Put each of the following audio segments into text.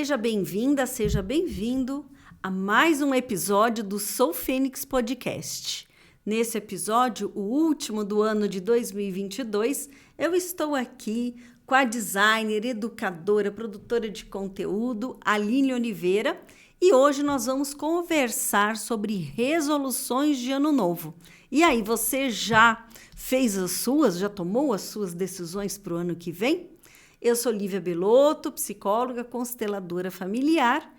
Seja bem-vinda, seja bem-vindo a mais um episódio do Sou Fênix Podcast. Nesse episódio, o último do ano de 2022, eu estou aqui com a designer, educadora, produtora de conteúdo, Aline Oliveira, e hoje nós vamos conversar sobre resoluções de ano novo. E aí, você já fez as suas, já tomou as suas decisões para o ano que vem? Eu sou Lívia Belotto, psicóloga, consteladora familiar,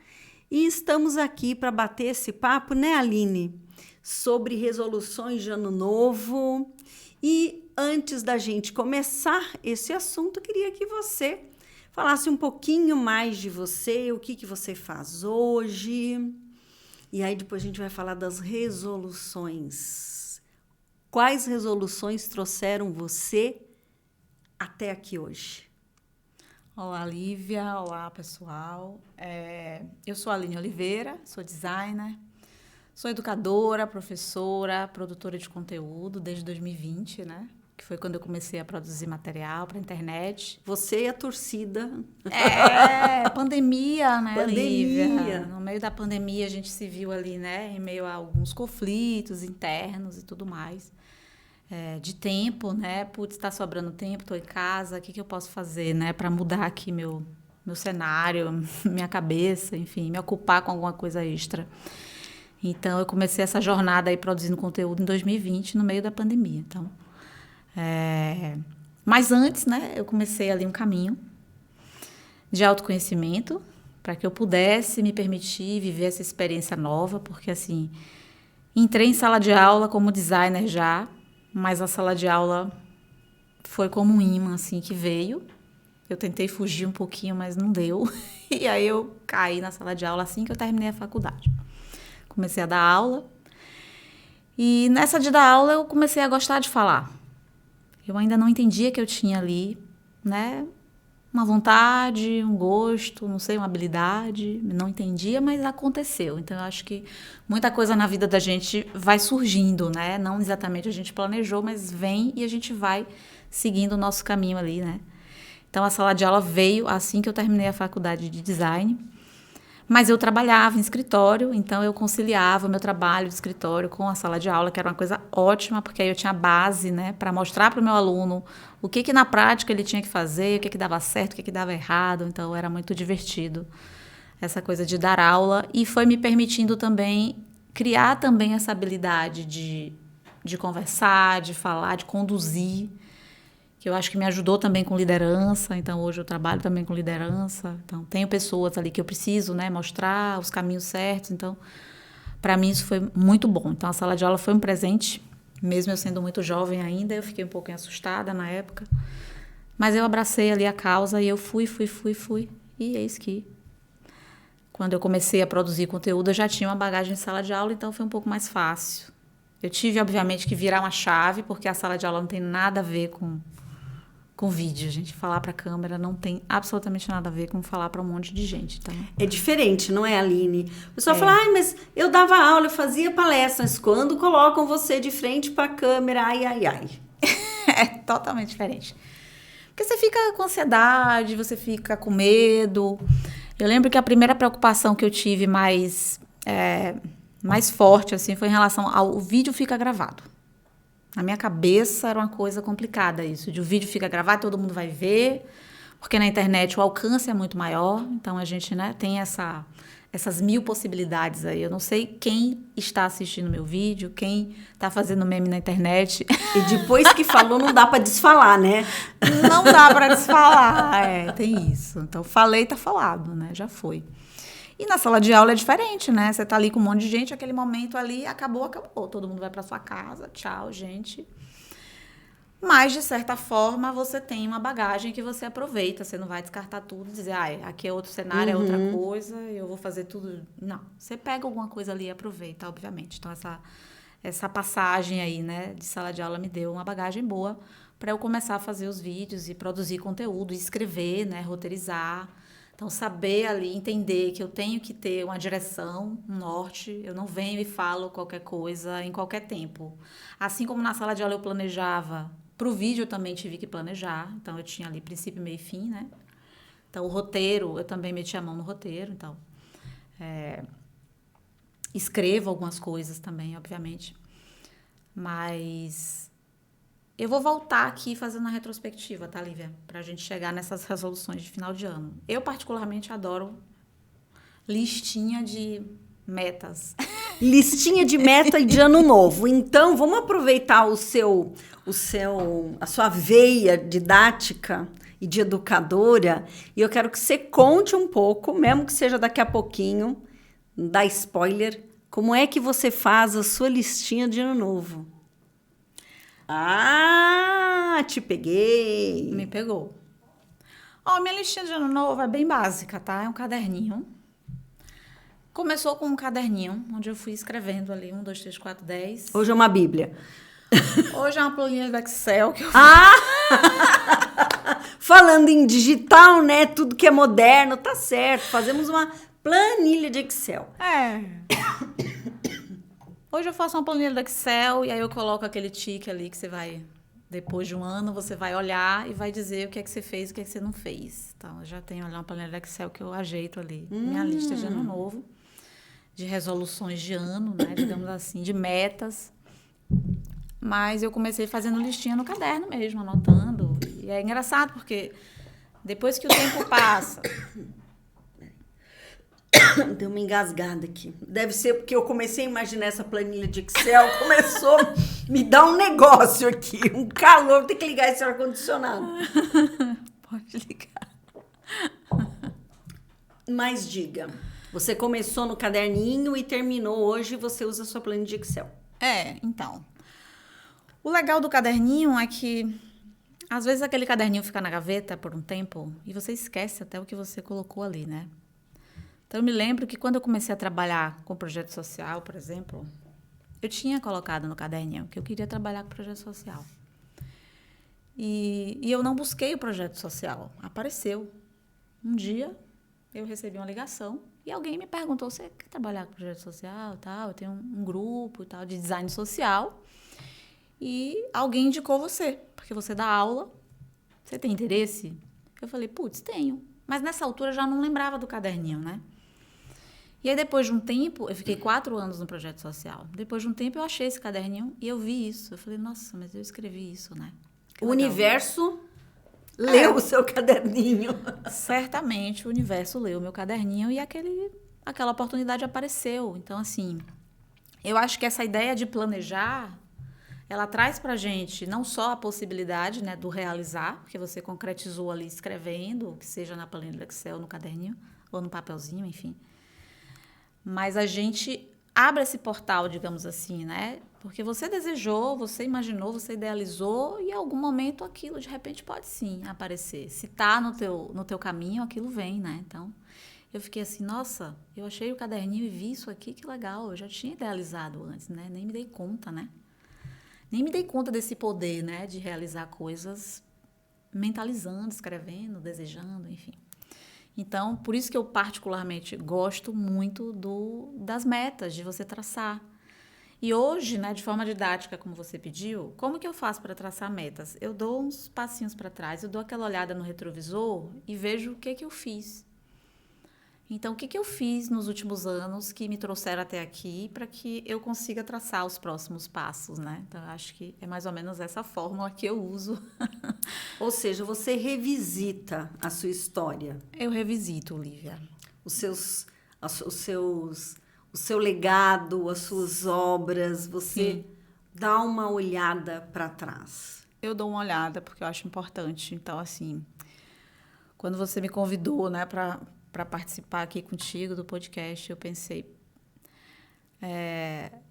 e estamos aqui para bater esse papo, né, Aline? Sobre resoluções de ano novo. E antes da gente começar esse assunto, eu queria que você falasse um pouquinho mais de você, o que você faz hoje. E aí depois a gente vai falar das resoluções. Quais resoluções trouxeram você até aqui hoje? Olá, Lívia. Olá, pessoal. Eu sou a Aline Oliveira, sou designer, sou educadora, professora, produtora de conteúdo desde 2020, né? Que foi quando eu comecei a produzir material para a internet. Você e a torcida. Pandemia, né, Pandemia. Lívia? No meio da pandemia, a gente se viu ali, né? Em meio a alguns conflitos internos e tudo mais. De tempo, né? Putz, tá sobrando tempo, tô em casa, o que eu posso fazer, né? Para mudar aqui meu cenário, minha cabeça, enfim, me ocupar com alguma coisa extra. Então, eu comecei essa jornada aí produzindo conteúdo em 2020, no meio da pandemia. Então, mas antes, né? Eu comecei ali um caminho de autoconhecimento para que eu pudesse me permitir viver essa experiência nova, porque, assim, entrei em sala de aula como designer já, mas a sala de aula foi como um imã, assim, que veio. Eu tentei fugir um pouquinho, mas não deu. E aí eu caí na sala de aula assim que eu terminei a faculdade. Comecei a dar aula. E nessa de dar aula eu comecei a gostar de falar. Eu ainda não entendia que eu tinha ali, né? Uma vontade, um gosto, não sei, uma habilidade. Não entendia, mas aconteceu. Então, eu acho que muita coisa na vida da gente vai surgindo, né? Não exatamente a gente planejou, mas vem e a gente vai seguindo o nosso caminho ali, né? Então, a sala de aula veio assim que eu terminei a faculdade de design. Mas eu trabalhava em escritório, então eu conciliava o meu trabalho de escritório com a sala de aula, que era uma coisa ótima, porque aí eu tinha base, né, para mostrar para o meu aluno o que na prática ele tinha que fazer, o que dava certo, o que dava errado. Então era muito divertido essa coisa de dar aula, e foi me permitindo também criar também essa habilidade de conversar, de falar, de conduzir, que eu acho que me ajudou também com liderança. Então, hoje eu trabalho também com liderança. Então, tenho pessoas ali que eu preciso, né, mostrar os caminhos certos. Então, para mim, isso foi muito bom. Então, a sala de aula foi um presente, mesmo eu sendo muito jovem ainda. Eu fiquei um pouquinho assustada na época. Mas eu abracei ali a causa e eu fui. E eis que, quando eu comecei a produzir conteúdo, eu já tinha uma bagagem de sala de aula, então foi um pouco mais fácil. Eu tive, obviamente, que virar uma chave, porque a sala de aula não tem nada a ver com vídeo. A gente falar para a câmera não tem absolutamente nada a ver com falar para um monte de gente. Então, é diferente, não é, Aline? O pessoal fala, mas eu dava aula, eu fazia palestras. Quando colocam você de frente para a câmera, ai. É totalmente diferente. Porque você fica com ansiedade, você fica com medo. Eu lembro que a primeira preocupação que eu tive mais forte assim, foi em relação ao vídeo fica gravado. Na minha cabeça era uma coisa complicada isso, de o vídeo fica gravado, todo mundo vai ver, porque na internet o alcance é muito maior, então a gente, né, tem essas 1000 possibilidades aí. Eu não sei quem está assistindo meu vídeo, quem está fazendo meme na internet. E depois que falou, não dá para desfalar, né? Não dá para desfalar, tem isso. Então, falei, tá falado, né? Já foi. E na sala de aula é diferente, né? Você tá ali com um monte de gente, aquele momento ali, acabou. Todo mundo vai para sua casa, tchau, gente. Mas, de certa forma, você tem uma bagagem que você aproveita. Você não vai descartar tudo e dizer, aqui é outro cenário, é outra coisa, eu vou fazer tudo. Não, você pega alguma coisa ali e aproveita, obviamente. Então, essa passagem aí, né, de sala de aula me deu uma bagagem boa para eu começar a fazer os vídeos e produzir conteúdo, escrever, né, roteirizar. Então, saber ali, entender que eu tenho que ter uma direção, um norte. Eu não venho e falo qualquer coisa em qualquer tempo. Assim como na sala de aula eu planejava, para o vídeo eu também tive que planejar. Então, eu tinha ali princípio, meio e fim, né? Então, o roteiro, eu também meti a mão no roteiro, então... escrevo algumas coisas também, obviamente. Mas eu vou voltar aqui fazendo a retrospectiva, tá, Lívia? Pra gente chegar nessas resoluções de final de ano. Eu, particularmente, adoro listinha de metas. Listinha de meta de ano novo. Então, vamos aproveitar a sua veia didática e de educadora, e eu quero que você conte um pouco, mesmo que seja daqui a pouquinho, dá spoiler, como é que você faz a sua listinha de ano novo? Ah, te peguei! Me pegou. Minha listinha de ano novo é bem básica, tá? É um caderninho. Começou com um caderninho, onde eu fui escrevendo ali 1, 2, 3, 4, 10. Hoje é uma bíblia. Hoje é uma planilha do Excel que eu Falando em digital, né? Tudo que é moderno, tá certo. Fazemos uma planilha de Excel. Hoje eu faço uma planilha do Excel e aí eu coloco aquele tique ali que você vai... Depois de um ano, você vai olhar e vai dizer o que é que você fez e o que é que você não fez. Então, eu já tenho ali uma planilha do Excel que eu ajeito ali. Minha lista de ano novo. De resoluções de ano, né? Digamos assim, de metas. Mas eu comecei fazendo listinha no caderno mesmo, anotando. E é engraçado porque depois que o tempo passa... Deu uma engasgada aqui. Deve ser porque eu comecei a imaginar essa planilha de Excel, começou a me dar um negócio aqui, um calor, vou ter que ligar esse ar-condicionado. Pode ligar. Mas diga, você começou no caderninho e terminou hoje, você usa a sua planilha de Excel. Então. O legal do caderninho é que, às vezes, aquele caderninho fica na gaveta por um tempo e você esquece até o que você colocou ali, né? Então, eu me lembro que quando eu comecei a trabalhar com projeto social, por exemplo, eu tinha colocado no caderninho que eu queria trabalhar com projeto social. E eu não busquei o projeto social, apareceu. Um dia, eu recebi uma ligação e alguém me perguntou, você quer trabalhar com projeto social e tal? Eu tenho um grupo e tal de design social e alguém indicou você, porque você dá aula, você tem interesse? Eu falei, putz, tenho. Mas nessa altura eu já não lembrava do caderninho, né? E aí, depois de um tempo, eu fiquei 4 anos no projeto social. Depois de um tempo, eu achei esse caderninho e eu vi isso. Eu falei, nossa, mas eu escrevi isso, né? O universo leu o seu caderninho. Certamente, o universo leu o meu caderninho e aquela oportunidade apareceu. Então, assim, eu acho que essa ideia de planejar, ela traz pra gente não só a possibilidade, né, do realizar, porque você concretizou ali escrevendo, que seja na planilha do Excel, no caderninho, ou no papelzinho, enfim. Mas a gente abre esse portal, digamos assim, né? Porque você desejou, você imaginou, você idealizou e em algum momento aquilo, de repente, pode sim aparecer. Se tá no teu caminho, aquilo vem, né? Então, eu fiquei assim, nossa, eu achei o caderninho e vi isso aqui, que legal. Eu já tinha idealizado antes, né? Nem me dei conta, né? Nem me dei conta desse poder, né? De realizar coisas mentalizando, escrevendo, desejando, enfim. Então, por isso que eu particularmente gosto muito das metas, de você traçar. E hoje, né, de forma didática, como você pediu, como que eu faço para traçar metas? Eu dou uns passinhos para trás, eu dou aquela olhada no retrovisor e vejo o que eu fiz. Então, o que eu fiz nos últimos anos que me trouxeram até aqui para que eu consiga traçar os próximos passos, né? Então, eu acho que é mais ou menos essa fórmula que eu uso. Ou seja, você revisita a sua história. Eu revisito, Lívia. O seu legado, as suas obras, você dá uma olhada para trás. Eu dou uma olhada porque eu acho importante. Então, assim, quando você me convidou, né, para participar aqui contigo do podcast, eu pensei,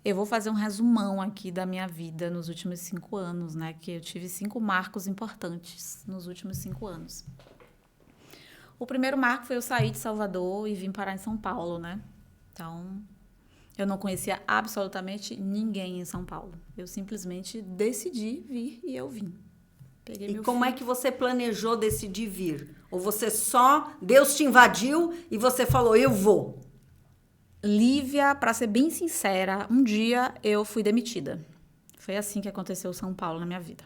eu vou fazer um resumão aqui da minha vida nos últimos 5 anos, né? Que eu tive 5 marcos importantes nos últimos 5 anos. O primeiro marco foi eu sair de Salvador e vim parar em São Paulo, né? Então, eu não conhecia absolutamente ninguém em São Paulo. Eu simplesmente decidi vir e eu vim. Peguei E meu como filho. é que você planejou decidir vir? Ou você Deus te invadiu e você falou, eu vou? Lívia, para ser bem sincera, um dia eu fui demitida. Foi assim que aconteceu São Paulo na minha vida.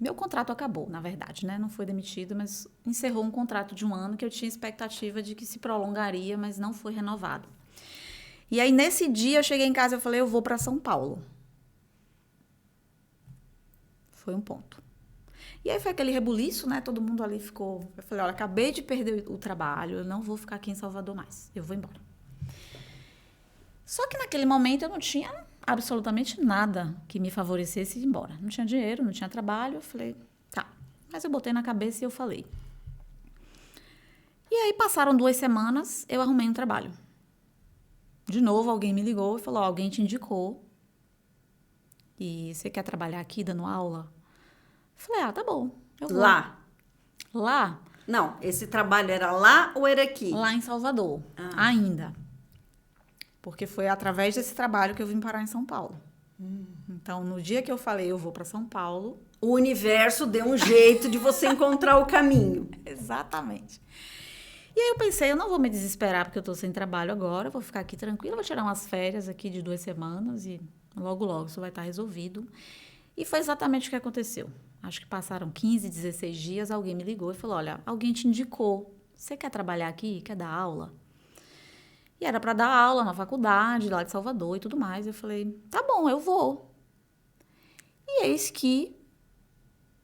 Meu contrato acabou, na verdade, né? Não foi demitido, mas encerrou um contrato de 1 ano que eu tinha expectativa de que se prolongaria, mas não foi renovado. E aí, nesse dia, eu cheguei em casa e falei, eu vou para São Paulo. Foi um ponto. E aí foi aquele rebuliço, né? Todo mundo ali ficou... Eu falei, olha, acabei de perder o trabalho, eu não vou ficar aqui em Salvador mais, eu vou embora. Só que naquele momento eu não tinha absolutamente nada que me favorecesse ir embora. Não tinha dinheiro, não tinha trabalho. Eu falei, tá. Mas eu botei na cabeça e eu falei. E aí passaram 2 semanas, eu arrumei um trabalho. De novo, alguém me ligou e falou, alguém te indicou. E você quer trabalhar aqui dando aula? Eu falei, tá bom, eu vou. Lá? Não, esse trabalho era lá ou era aqui? Lá em Salvador, ainda. Porque foi através desse trabalho que eu vim parar em São Paulo. Então, no dia que eu falei, eu vou para São Paulo... O universo deu um jeito de você encontrar o caminho. Exatamente. E aí eu pensei, eu não vou me desesperar porque eu tô sem trabalho agora, eu vou ficar aqui tranquila, vou tirar umas férias aqui de 2 semanas e logo, logo isso vai estar resolvido. E foi exatamente o que aconteceu. Acho que passaram 15, 16 dias, alguém me ligou e falou, olha, alguém te indicou, você quer trabalhar aqui? Quer dar aula? E era para dar aula na faculdade, lá de Salvador e tudo mais. Eu falei, tá bom, eu vou. E eis que,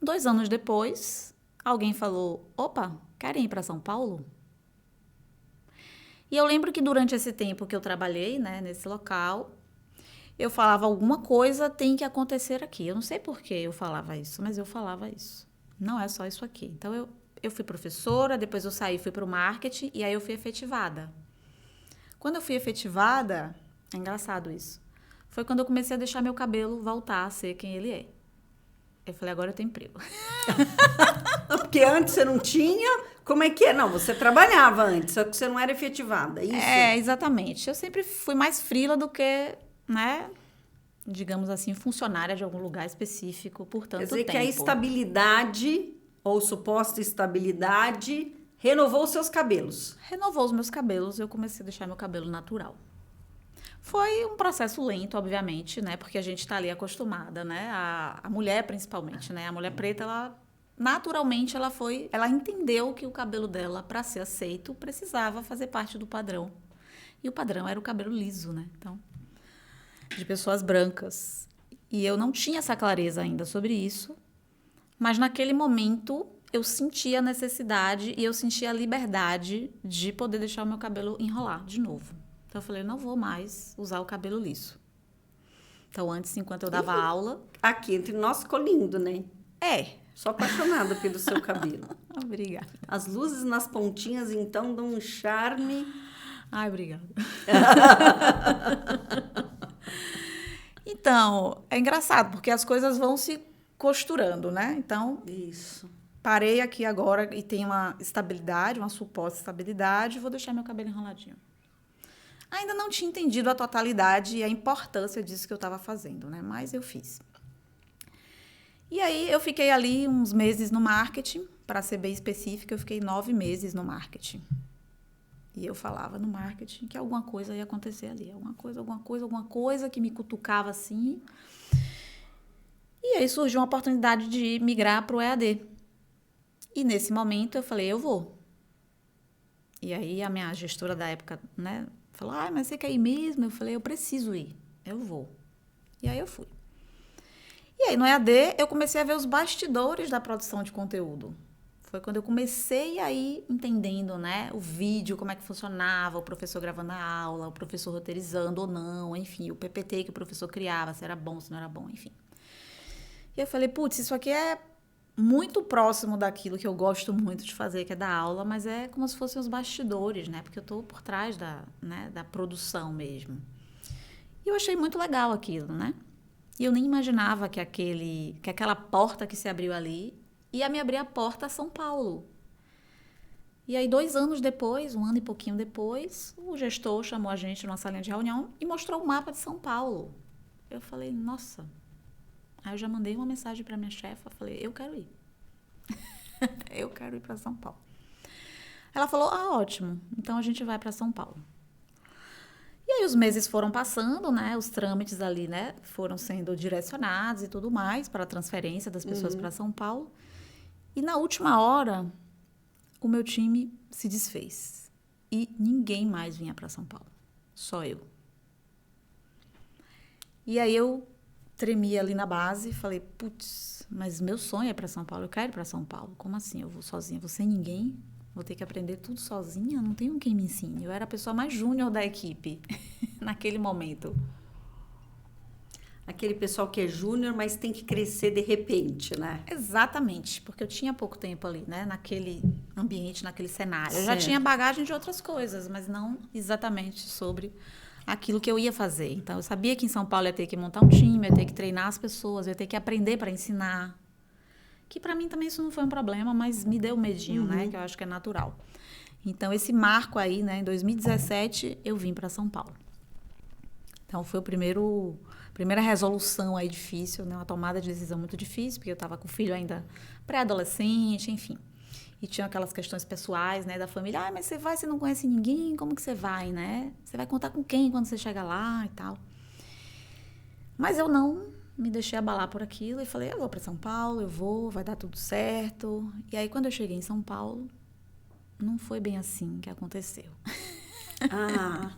2 anos depois, alguém falou, opa, querem ir para São Paulo? E eu lembro que durante esse tempo que eu trabalhei, né, nesse local, eu falava alguma coisa tem que acontecer aqui. Eu não sei por que eu falava isso, mas eu falava isso. Não é só isso aqui. Então, eu fui professora, depois eu saí, fui para o marketing e aí eu fui efetivada. Quando eu fui efetivada, é engraçado isso, foi quando eu comecei a deixar meu cabelo voltar a ser quem ele é. Eu falei, agora eu tenho emprego. Porque antes você não tinha, como é que é? Não, você trabalhava antes, só que você não era efetivada, isso? É, exatamente. Eu sempre fui mais freela do que, né, digamos assim, funcionária de algum lugar específico por tanto tempo. Quer dizer que a estabilidade, ou suposta estabilidade... Renovou os seus cabelos? Renovou os meus cabelos, eu comecei a deixar meu cabelo natural. Foi um processo lento, obviamente, né? Porque a gente está ali acostumada, né? A mulher, principalmente, né? A mulher preta, ela naturalmente, ela entendeu que o cabelo dela, para ser aceito, precisava fazer parte do padrão. E o padrão era o cabelo liso, né? Então, de pessoas brancas. E eu não tinha essa clareza ainda sobre isso, mas naquele momento... eu sentia a necessidade e eu sentia a liberdade de poder deixar o meu cabelo enrolar de novo. Então, eu falei, não vou mais usar o cabelo liso. Então, antes, enquanto eu dava aula... Aqui, entre nós, ficou lindo, né? É. Sou apaixonada pelo seu cabelo. Obrigada. As luzes nas pontinhas, então, dão um charme. Ai, obrigada. Então, é engraçado, porque as coisas vão se costurando, né? Então... Isso. Parei aqui agora e tenho uma estabilidade, uma suposta estabilidade, vou deixar meu cabelo enroladinho. Ainda não tinha entendido a totalidade e a importância disso que eu estava fazendo, né? Mas eu fiz. E aí eu fiquei ali uns meses no marketing, para ser bem específica, eu fiquei 9 meses no marketing. E eu falava no marketing que alguma coisa ia acontecer ali, alguma coisa que me cutucava assim. E aí surgiu uma oportunidade de migrar para o EAD. E nesse momento eu falei, eu vou. E aí a minha gestora da época, né, falou, mas você quer ir mesmo? Eu falei, eu preciso ir, eu vou. E aí eu fui. E aí no EAD eu comecei a ver os bastidores da produção de conteúdo. Foi quando eu comecei a ir entendendo, né, o vídeo, como é que funcionava, o professor gravando a aula, o professor roteirizando ou não, enfim, o PPT que o professor criava, se era bom, se não era bom, enfim. E eu falei, putz, isso aqui é muito próximo daquilo que eu gosto muito de fazer, que é dar aula, mas é como se fossem os bastidores, né? Porque eu estou por trás da produção mesmo. E eu achei muito legal aquilo, né? E eu nem imaginava que aquela porta que se abriu ali ia me abrir a porta a São Paulo. E aí, 2 anos depois, 1 ano e pouquinho depois, o gestor chamou a gente numa salinha de reunião e mostrou o mapa de São Paulo. Eu falei, nossa... Aí eu já mandei uma mensagem para minha chefa, falei, eu quero ir. Eu quero ir para São Paulo. Ela falou, ótimo, então a gente vai para São Paulo. E aí os meses foram passando, né? Os trâmites ali, né? Foram sendo direcionados e tudo mais para a transferência das pessoas para São Paulo. E na última hora, o meu time se desfez. E ninguém mais vinha para São Paulo. Só eu. E aí eu tremi ali na base e falei, putz, mas meu sonho é para São Paulo, eu quero ir para São Paulo. Como assim? Eu vou sozinha, vou sem ninguém? Vou ter que aprender tudo sozinha? Não tenho quem me ensine. Eu era a pessoa mais júnior da equipe naquele momento. Aquele pessoal que é júnior, mas tem que crescer de repente, né? Exatamente, porque eu tinha pouco tempo ali, né? Naquele ambiente, naquele cenário. Eu já Certo. tinha bagagem de outras coisas, mas não exatamente sobre aquilo que eu ia fazer. Então, eu sabia que em São Paulo eu ia ter que montar um time, eu ia ter que treinar as pessoas, eu ia ter que aprender para ensinar. Que para mim também isso não foi um problema, mas me deu medinho, né? Que eu acho que é natural. Então, esse marco aí, né? Em 2017, eu vim para São Paulo. Então, foi primeira resolução aí difícil, né? Uma tomada de decisão muito difícil, porque eu estava com o filho ainda pré-adolescente, enfim. E tinha aquelas questões pessoais, né? Da família. Ah, mas você não conhece ninguém, como que você vai, né? Você vai contar com quem quando você chegar lá e tal. Mas eu não me deixei abalar por aquilo e falei, eu vou para São Paulo, vai dar tudo certo. E aí, quando eu cheguei em São Paulo, não foi bem assim que aconteceu. Ah,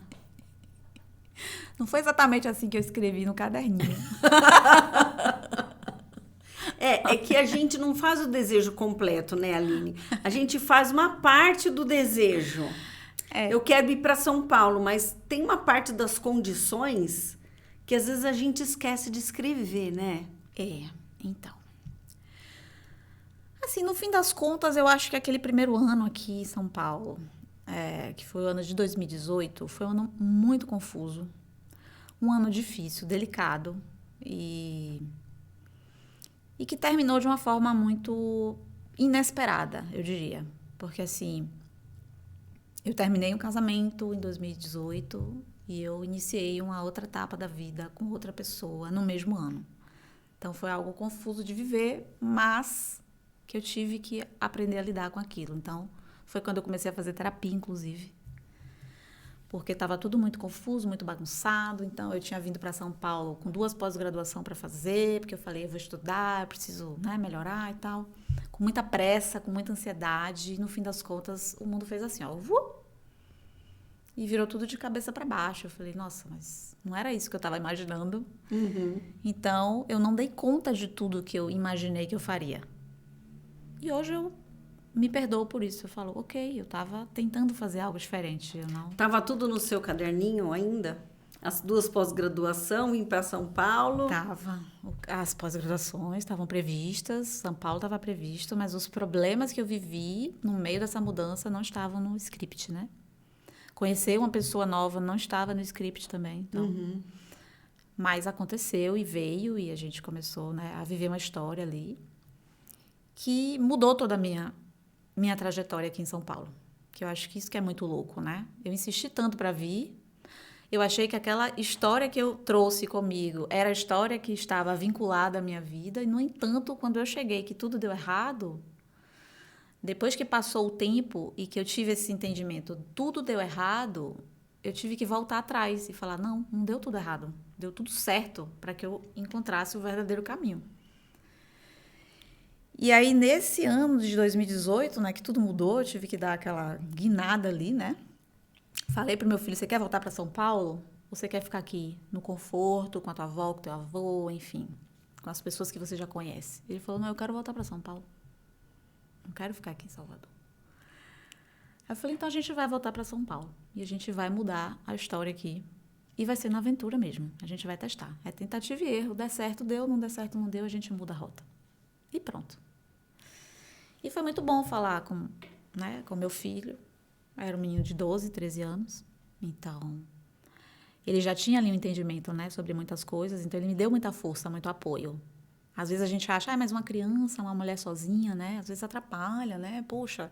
Não foi exatamente assim que eu escrevi no caderninho. é que a gente não faz o desejo completo, né, Aline? A gente faz uma parte do desejo. Eu quero ir para São Paulo, mas tem uma parte das condições que às vezes a gente esquece de escrever, né? Então. Assim, no fim das contas, eu acho que aquele primeiro ano aqui em São Paulo, que foi o ano de 2018, foi um ano muito confuso. Um ano difícil, delicado e que terminou de uma forma muito inesperada, eu diria. Porque, assim, eu terminei um casamento em 2018 e eu iniciei uma outra etapa da vida com outra pessoa no mesmo ano. Então, foi algo confuso de viver, mas que eu tive que aprender a lidar com aquilo. Então, foi quando eu comecei a fazer terapia, inclusive. Porque estava tudo muito confuso, muito bagunçado. Então, eu tinha vindo para São Paulo com 2 pós-graduação para fazer, porque eu falei, eu vou estudar, eu preciso, né, melhorar e tal. Com muita pressa, com muita ansiedade. E, no fim das contas, o mundo fez assim, ó, e virou tudo de cabeça para baixo. Eu falei, nossa, mas não era isso que eu estava imaginando. Então, eu não dei conta de tudo que eu imaginei que eu faria. E hoje eu me perdoo por isso. Eu falo, ok, eu estava tentando fazer algo diferente. Eu não... Tava tudo no seu caderninho ainda? As 2 pós-graduação, ir para São Paulo? Tava. As pós-graduações estavam previstas, São Paulo estava previsto, mas os problemas que eu vivi no meio dessa mudança não estavam no script, né? Conhecer uma pessoa nova não estava no script também. Então, mas aconteceu e veio e a gente começou, né, a viver uma história ali que mudou toda a minha trajetória aqui em São Paulo. Que eu acho que isso que é muito louco, né? Eu insisti tanto para vir. Eu achei que aquela história que eu trouxe comigo era a história que estava vinculada à minha vida. E, no entanto, quando eu cheguei que tudo deu errado, depois que passou o tempo e que eu tive esse entendimento, tudo deu errado, eu tive que voltar atrás e falar, não deu tudo errado. Deu tudo certo para que eu encontrasse o verdadeiro caminho. E aí, nesse ano de 2018, né, que tudo mudou, eu tive que dar aquela guinada ali, né? Falei pro meu filho, você quer voltar para São Paulo? Ou você quer ficar aqui no conforto, com a tua avó, com o teu avô, enfim, com as pessoas que você já conhece? Ele falou, não, eu quero voltar para São Paulo. Não quero ficar aqui em Salvador. Aí eu falei, então a gente vai voltar para São Paulo. E a gente vai mudar a história aqui. E vai ser na aventura mesmo. A gente vai testar. É tentativa e erro. Der certo, deu. Não der certo, não deu. A gente muda a rota. E pronto. E foi muito bom falar com meu filho. Era um menino de 12, 13 anos. Então, ele já tinha ali um entendimento, né, sobre muitas coisas. Então, ele me deu muita força, muito apoio. Às vezes a gente acha, mas uma criança, uma mulher sozinha, né? Às vezes atrapalha, né? Poxa,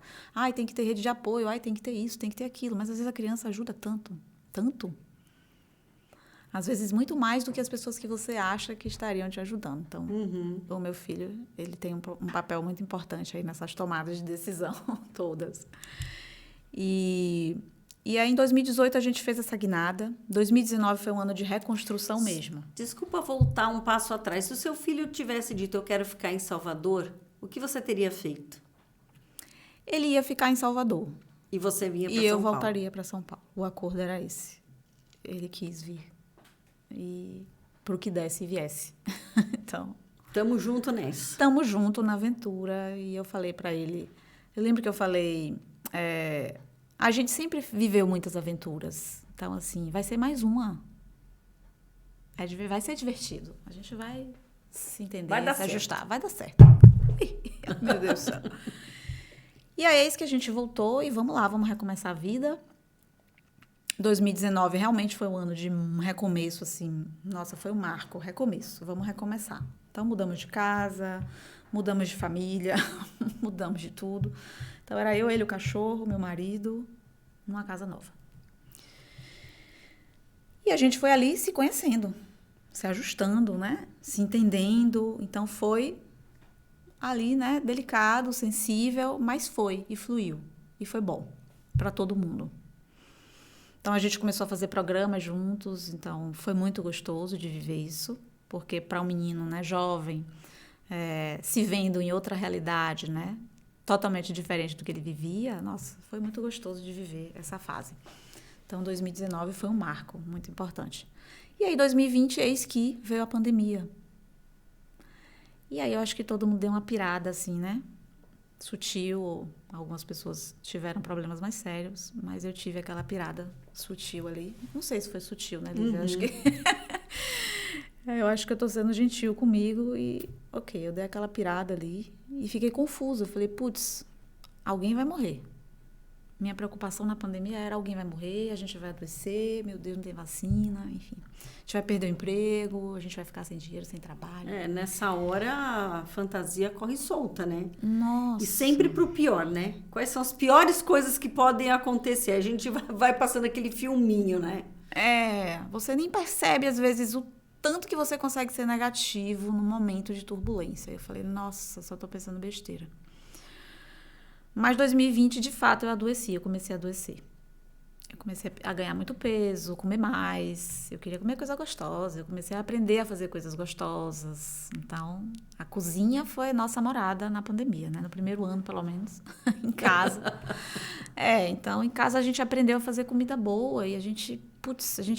tem que ter rede de apoio, tem que ter isso, tem que ter aquilo. Mas às vezes a criança ajuda tanto, tanto. Às vezes muito mais do que as pessoas que você acha que estariam te ajudando. Então, o meu filho, ele tem um papel muito importante aí nessas tomadas de decisão todas. E E aí, em 2018, a gente fez essa guinada. 2019 foi um ano de reconstrução mesmo. Desculpa voltar um passo atrás. Se o seu filho tivesse dito, eu quero ficar em Salvador, o que você teria feito? Ele ia ficar em Salvador. E você vinha para E São eu Paulo? voltaria para São Paulo. O acordo era esse. Ele quis vir. E pro que desse e viesse. Então, Tamo junto nessa. estamos juntos na aventura. E eu falei para ele... Eu lembro que eu falei... a gente sempre viveu muitas aventuras. Então, assim, vai ser mais uma. Vai ser divertido. A gente vai se entender, Vai dar se certo. ajustar. Vai dar certo. Meu Deus do céu. E aí, eis que a gente voltou e vamos lá, vamos recomeçar a vida. 2019 realmente foi um ano de um recomeço, assim. Nossa, foi um marco, recomeço. Vamos recomeçar. Então, mudamos de casa, mudamos de família, mudamos de tudo. Então, era eu, ele, o cachorro, meu marido, numa casa nova. E a gente foi ali se conhecendo, se ajustando, né? Se entendendo. Então, foi ali, né? Delicado, sensível, mas foi e fluiu. E foi bom para todo mundo. Então, a gente começou a fazer programas juntos. Então, foi muito gostoso de viver isso. Porque para um menino, né, jovem, se vendo em outra realidade, né? Totalmente diferente do que ele vivia. Nossa, foi muito gostoso de viver essa fase. Então, 2019 foi um marco muito importante. E aí, 2020, eis que veio a pandemia. E aí, eu acho que todo mundo deu uma pirada, assim, né? Sutil. Algumas pessoas tiveram problemas mais sérios, mas eu tive aquela pirada sutil ali. Não sei se foi sutil, né, Lívia? Eu acho que eu tô sendo gentil comigo e, ok, eu dei aquela pirada ali e fiquei confusa. Eu falei, putz, alguém vai morrer. Minha preocupação na pandemia era alguém vai morrer, a gente vai adoecer, meu Deus, não tem vacina, enfim. A gente vai perder o emprego, a gente vai ficar sem dinheiro, sem trabalho. Nessa hora a fantasia corre solta, né? Nossa. E sempre pro pior, né? Quais são as piores coisas que podem acontecer? A gente vai passando aquele filminho, né? Você nem percebe, às vezes, o tanto que você consegue ser negativo num momento de turbulência. Eu falei, nossa, só tô pensando besteira. Mas 2020, de fato, eu adoeci, eu comecei a adoecer. Eu comecei a ganhar muito peso, comer mais, eu queria comer coisa gostosa, eu comecei a aprender a fazer coisas gostosas. Então, a cozinha foi nossa morada na pandemia, né? No primeiro ano, pelo menos, em casa. Então, em casa a gente aprendeu a fazer comida boa e a gente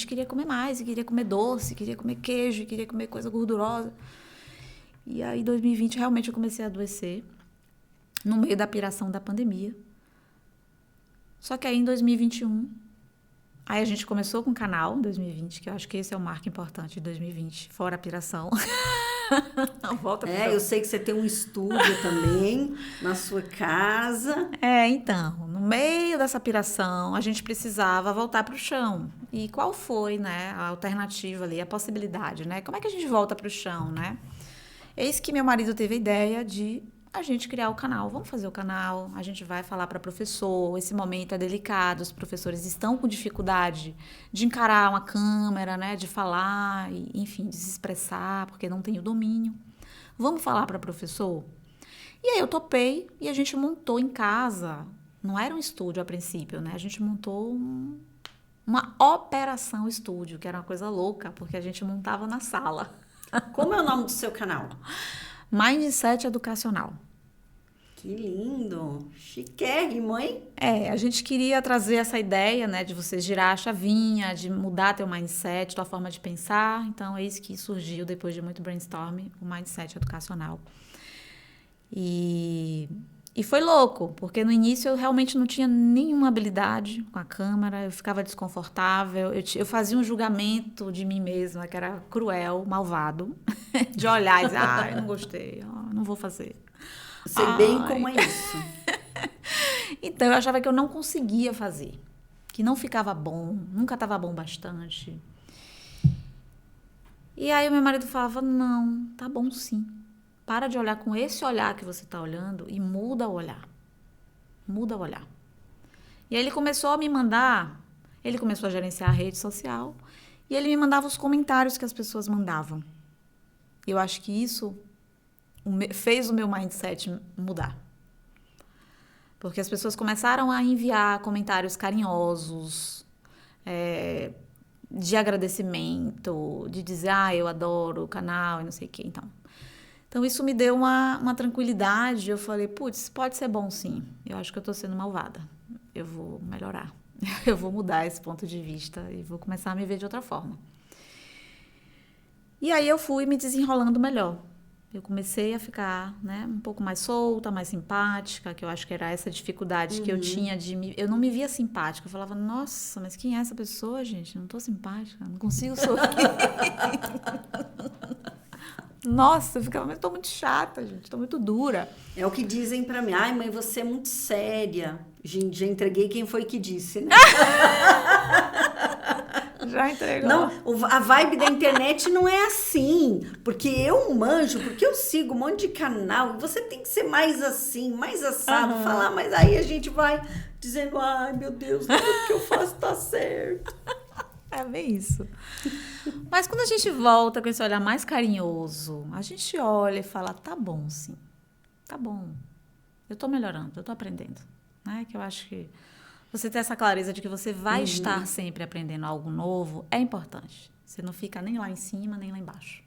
queria comer mais, e queria comer doce, queria comer queijo, queria comer coisa gordurosa. E aí, em 2020, realmente eu comecei a adoecer, no meio da piração da pandemia. Só que aí, em 2021, aí a gente começou com o canal, em 2020, que eu acho que esse é o marco importante de 2020, fora a piração. Volta pro Eu sei que você tem um estúdio também na sua casa. Então, no meio dessa piração, a gente precisava voltar para o chão. E qual foi, né, a alternativa ali, a possibilidade, né? Como é que a gente volta para o chão, né? Eis que meu marido teve a ideia de a gente criar o canal. Vamos fazer o canal, a gente vai falar para professor, esse momento é delicado, os professores estão com dificuldade de encarar uma câmera, né, de falar, e, enfim, de se expressar, porque não tem o domínio. Vamos falar para professor? E aí eu topei e a gente montou em casa, não era um estúdio a princípio, né, a gente montou uma operação estúdio, que era uma coisa louca, porque a gente montava na sala. Como é o nome do seu canal? Mindset Educacional. Que lindo! Chiquérrimo, hein? A gente queria trazer essa ideia, né, de você girar a chavinha, de mudar teu mindset, tua forma de pensar. Então, é isso que surgiu, depois de muito brainstorm, o Mindset Educacional. E foi louco, porque no início eu realmente não tinha nenhuma habilidade com a câmera, eu ficava desconfortável, eu fazia um julgamento de mim mesma, que era cruel, malvado, de olhar e dizer, eu não gostei, não vou fazer. Sei bem como é isso. Então, eu achava que eu não conseguia fazer, que não ficava bom, nunca estava bom bastante. E aí o meu marido falava, não, tá bom sim. Para de olhar com esse olhar que você está olhando e muda o olhar. Muda o olhar. E aí ele começou a me mandar, ele começou a gerenciar a rede social e ele me mandava os comentários que as pessoas mandavam. Eu acho que isso fez o meu mindset mudar. Porque as pessoas começaram a enviar comentários carinhosos, de agradecimento, de dizer, eu adoro o canal e não sei o quê. Então isso me deu uma tranquilidade. Eu falei, putz, pode ser bom sim. Eu acho que eu tô sendo malvada. Eu vou melhorar. Eu vou mudar esse ponto de vista e vou começar a me ver de outra forma. E aí eu fui me desenrolando melhor. Eu comecei a ficar, né, um pouco mais solta, mais simpática, que eu acho que era essa dificuldade que eu tinha eu não me via simpática. Eu falava, nossa, mas quem é essa pessoa, gente? Eu não tô simpática, não consigo sorrir. Nossa, eu ficava, mas eu tô muito chata, gente, tô muito dura. É o que dizem pra mim, mãe, você é muito séria. Gente, já entreguei quem foi que disse, né? Já entregou. Não, a vibe da internet não é assim, porque eu manjo, porque eu sigo um monte de canal, e você tem que ser mais assim, mais assado, falar, mas aí a gente vai dizendo, ai meu Deus, tudo que eu faço tá certo. É bem isso. Mas quando a gente volta com esse olhar mais carinhoso, a gente olha e fala, tá bom sim, tá bom, eu tô melhorando, eu tô aprendendo, né? Que eu acho que você ter essa clareza de que você vai estar sempre aprendendo algo novo é importante. Você não fica nem lá em cima, nem lá embaixo.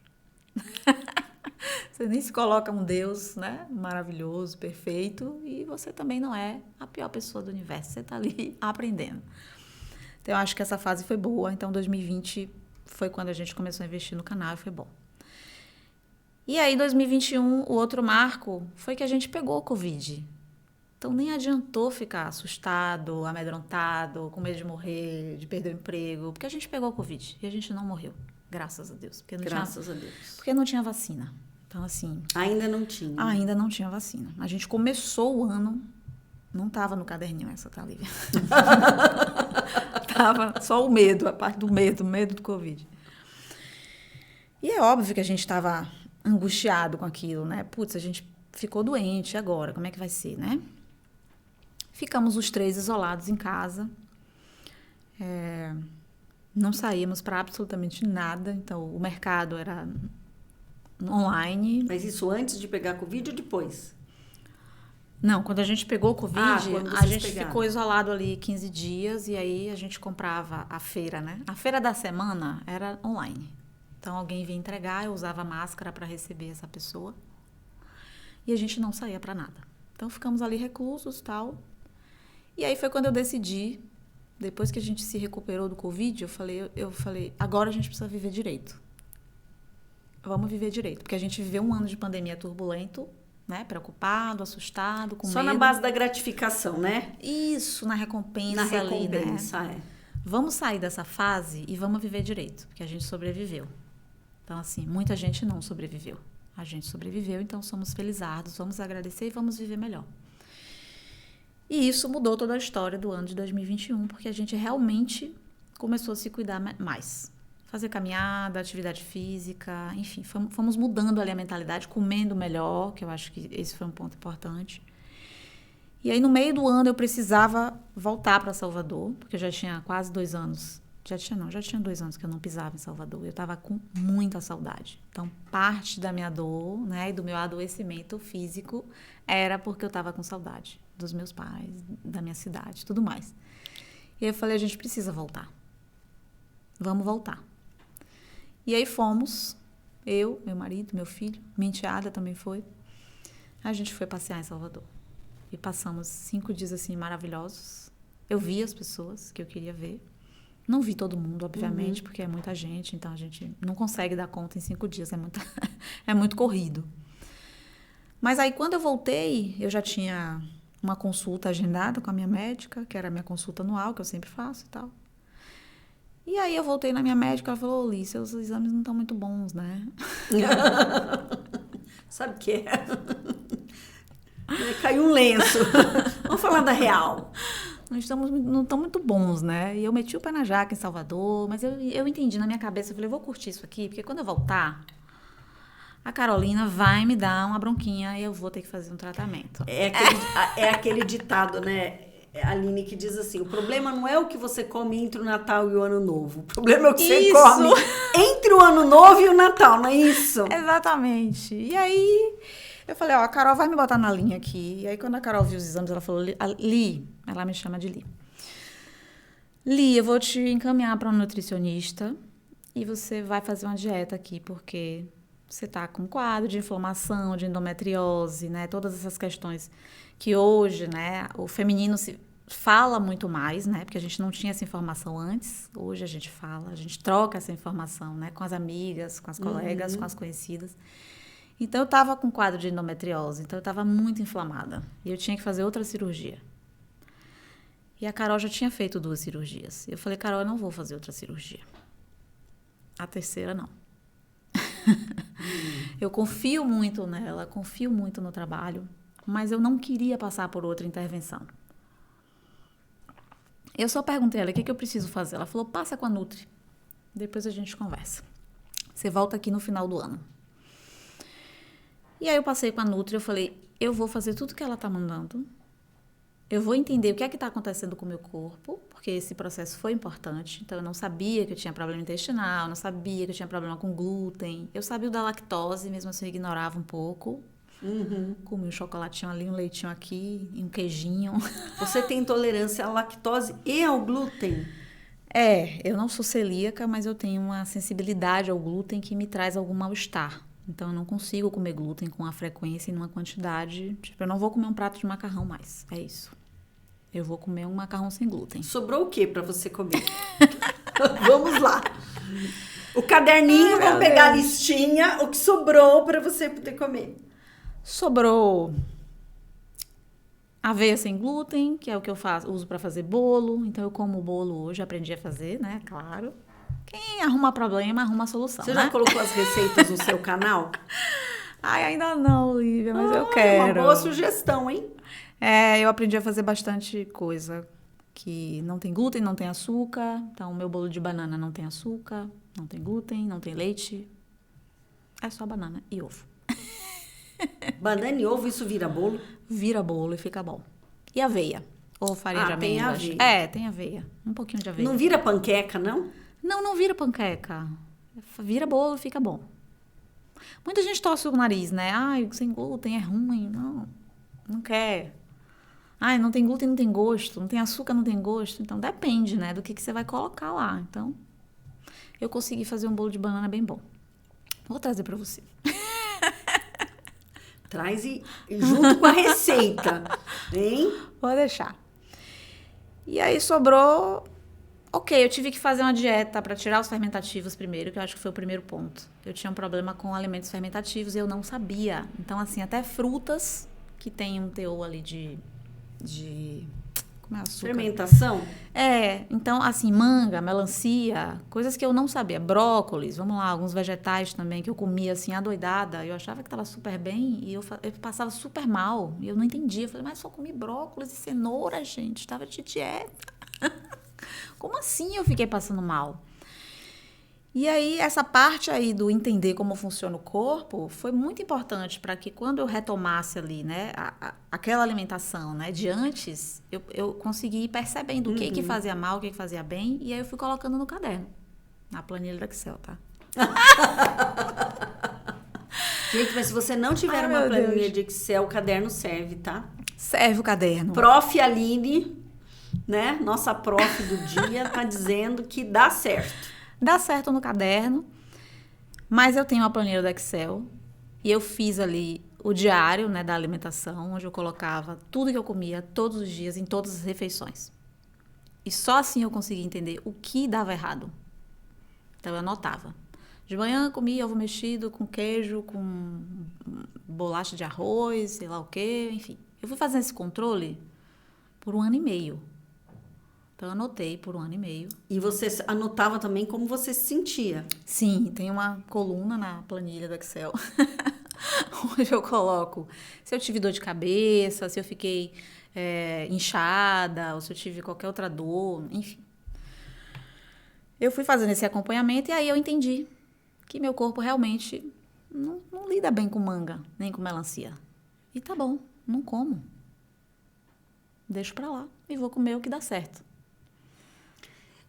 Você nem se coloca um Deus, né, maravilhoso, perfeito, e você também não é a pior pessoa do universo. Você está ali aprendendo. Então, eu acho que essa fase foi boa. Então, 2020 foi quando a gente começou a investir no canal e foi bom. E aí, 2021, o outro marco foi que a gente pegou o Covid. Então, nem adiantou ficar assustado, amedrontado, com medo de morrer, de perder o emprego, porque a gente pegou o Covid e a gente não morreu, graças a Deus. Graças a Deus. Porque não tinha vacina. Então, assim... Ainda não tinha. Ainda não tinha vacina. A gente começou o ano, não estava no caderninho essa, tá, Lívia? Tava só o medo, a parte do medo do Covid. E é óbvio que a gente estava angustiado com aquilo, né? Putz, a gente ficou doente agora, como é que vai ser, né? Ficamos os 3 isolados em casa. Não saímos para absolutamente nada. Então, o mercado era online. Mas isso antes de pegar Covid ou depois? Não, quando a gente pegou o Covid, a gente ficou isolado ali 15 dias e aí a gente comprava a feira, né? A feira da semana era online. Então, alguém vinha entregar, eu usava máscara para receber essa pessoa. E a gente não saía para nada. Então, ficamos ali reclusos e tal. E aí foi quando eu decidi, depois que a gente se recuperou do Covid, eu falei, agora a gente precisa viver direito. Vamos viver direito, porque a gente viveu um ano de pandemia turbulento, né? Preocupado, assustado, com medo. Só na base da gratificação, né? Isso, na recompensa ali, né? Vamos sair dessa fase e vamos viver direito, porque a gente sobreviveu. Então, assim, muita gente não sobreviveu. A gente sobreviveu, então somos felizardos, vamos agradecer e vamos viver melhor. E isso mudou toda a história do ano de 2021, porque a gente realmente começou a se cuidar mais. Fazer caminhada, atividade física, enfim, fomos mudando ali a mentalidade, comendo melhor, que eu acho que esse foi um ponto importante. E aí, no meio do ano, eu precisava voltar para Salvador, porque eu já tinha quase 2 anos. Já tinha 2 anos que eu não pisava em Salvador. Eu estava com muita saudade. Então, parte da minha dor, né, e do meu adoecimento físico era porque eu estava com saudade dos meus pais, da minha cidade, tudo mais. E aí eu falei, a gente precisa voltar. Vamos voltar. E aí fomos, eu, meu marido, meu filho, minha enteada também foi. A gente foi passear em Salvador. E passamos 5 dias assim maravilhosos. Eu vi as pessoas que eu queria ver. Não vi todo mundo, obviamente, porque é muita gente, então a gente não consegue dar conta em 5 dias, é muito corrido. Mas aí, quando eu voltei, eu já tinha uma consulta agendada com a minha médica, que era a minha consulta anual, que eu sempre faço e tal. E aí, eu voltei na minha médica, ela falou, Li, seus exames não estão muito bons, né? Sabe o que é? Caiu um lenço. Vamos falar da real. Não estão muito bons, né? E eu meti o pé na jaca em Salvador, mas eu entendi na minha cabeça, eu falei, eu vou curtir isso aqui, porque quando eu voltar, a Carolina vai me dar uma bronquinha e eu vou ter que fazer um tratamento. É aquele ditado, né, Aline, que diz assim, o problema não é o que você come entre o Natal e o Ano Novo, o problema é o que você come entre o Ano Novo e o Natal, não é isso? Exatamente. E aí, Eu falei, ó, a Carol vai me botar na linha aqui. E aí, quando a Carol viu os exames, ela falou, Li, ela me chama de Li. Li, eu vou te encaminhar para um nutricionista e você vai fazer uma dieta aqui, porque você tá com um quadro de inflamação, de endometriose, né? Todas essas questões que hoje, né, o feminino se fala muito mais, né? Porque a gente não tinha essa informação antes. Hoje a gente fala, a gente troca essa informação, né? Com as amigas, com as colegas, com as conhecidas. Então, eu estava com um quadro de endometriose, então eu estava muito inflamada. E eu tinha que fazer outra cirurgia. E a Carol já tinha feito 2 cirurgias. Eu falei, Carol, eu não vou fazer outra cirurgia. A terceira, não. Eu confio muito nela, confio muito no trabalho, mas eu não queria passar por outra intervenção. Eu só perguntei a ela, o que eu preciso fazer? Ela falou, passa com a Nutri. Depois a gente conversa. Você volta aqui no final do ano. E aí eu passei com a Nutri, eu falei, eu vou fazer tudo que ela tá mandando. Eu vou entender o que é que está acontecendo com o meu corpo, porque esse processo foi importante. Então, eu não sabia que eu tinha problema intestinal, não sabia que eu tinha problema com glúten. Eu sabia o da lactose, mesmo assim eu ignorava um pouco. Comi um chocolatinho ali, um leitinho aqui, e um queijinho. Você tem intolerância à lactose e ao glúten? Eu não sou celíaca, mas eu tenho uma sensibilidade ao glúten que me traz algum mal-estar. Então, eu não consigo comer glúten com a frequência e numa quantidade. Tipo, eu não vou comer um prato de macarrão mais. É isso. Eu vou comer um macarrão sem glúten. Sobrou o que para você comer? Vamos lá. O caderninho, vamos pegar a listinha. O que sobrou para você poder comer? Sobrou aveia sem glúten, que é o que eu uso para fazer bolo. Então, eu como bolo hoje, aprendi a fazer, né? Claro. Quem arruma problema, arruma solução, Você né? já colocou as receitas no seu canal? Ai, ainda não, Lívia, mas eu quero. É uma boa sugestão, hein? Eu aprendi a fazer bastante coisa que não tem glúten, não tem açúcar. Então, o meu bolo de banana não tem açúcar, não tem glúten, não tem leite. É só banana e ovo. Banana e ovo, isso vira bolo? Vira bolo e fica bom. E aveia? Ou farinha de amêndoas? Tem aveia. Tem aveia. Um pouquinho de aveia. Não vira panqueca, não? Não vira panqueca. Vira bolo e fica bom. Muita gente torce o nariz, né? Ai, sem glúten é ruim. Não quer. Ai, não tem glúten, não tem gosto. Não tem açúcar, não tem gosto. Então, depende, né? Do que você vai colocar lá. Então, eu consegui fazer um bolo de banana bem bom. Vou trazer pra você. Traz junto com a receita, hein? Vou deixar. E aí, sobrou... Ok, eu tive que fazer uma dieta para tirar os fermentativos primeiro, que eu acho que foi o primeiro ponto. Eu tinha um problema com alimentos fermentativos e eu não sabia. Então, assim, até frutas que tem um teor ali de como é açúcar? Fermentação? Então, assim, manga, melancia, coisas que eu não sabia. Brócolis, vamos lá, alguns vegetais também que eu comia, assim, adoidada. Eu achava que estava super bem e eu passava super mal. E eu não entendia. Eu falei, mas só comi brócolis e cenoura, gente. Estava de dieta. Como assim eu fiquei passando mal? E aí, essa parte aí do entender como funciona o corpo foi muito importante para que quando eu retomasse ali, né, aquela alimentação, né, de antes, eu consegui ir percebendo o que fazia mal, o que fazia bem, e aí eu fui colocando no caderno, na planilha do Excel, tá? Gente, mas se você não tiver uma planilha de Excel, o caderno serve, tá? Serve o caderno. Prof. Aline, né, nossa prof do dia, tá dizendo que dá certo. Dá certo no caderno, mas eu tenho uma planilha do Excel e eu fiz ali o diário, né, da alimentação, onde eu colocava tudo que eu comia todos os dias, em todas as refeições. E só assim eu consegui entender o que dava errado. Então eu anotava. De manhã comia ovo mexido com queijo, com bolacha de arroz, sei lá o quê, enfim. Eu fui fazendo esse controle por 1 ano e meio. Então, eu anotei por 1 ano e meio. E você anotava também como você se sentia? Sim, tem uma coluna na planilha do Excel, onde eu coloco se eu tive dor de cabeça, se eu fiquei inchada, ou se eu tive qualquer outra dor, enfim. Eu fui fazendo esse acompanhamento e aí eu entendi que meu corpo realmente não lida bem com manga, nem com melancia. E tá bom, não como. Deixo pra lá e vou comer o que dá certo.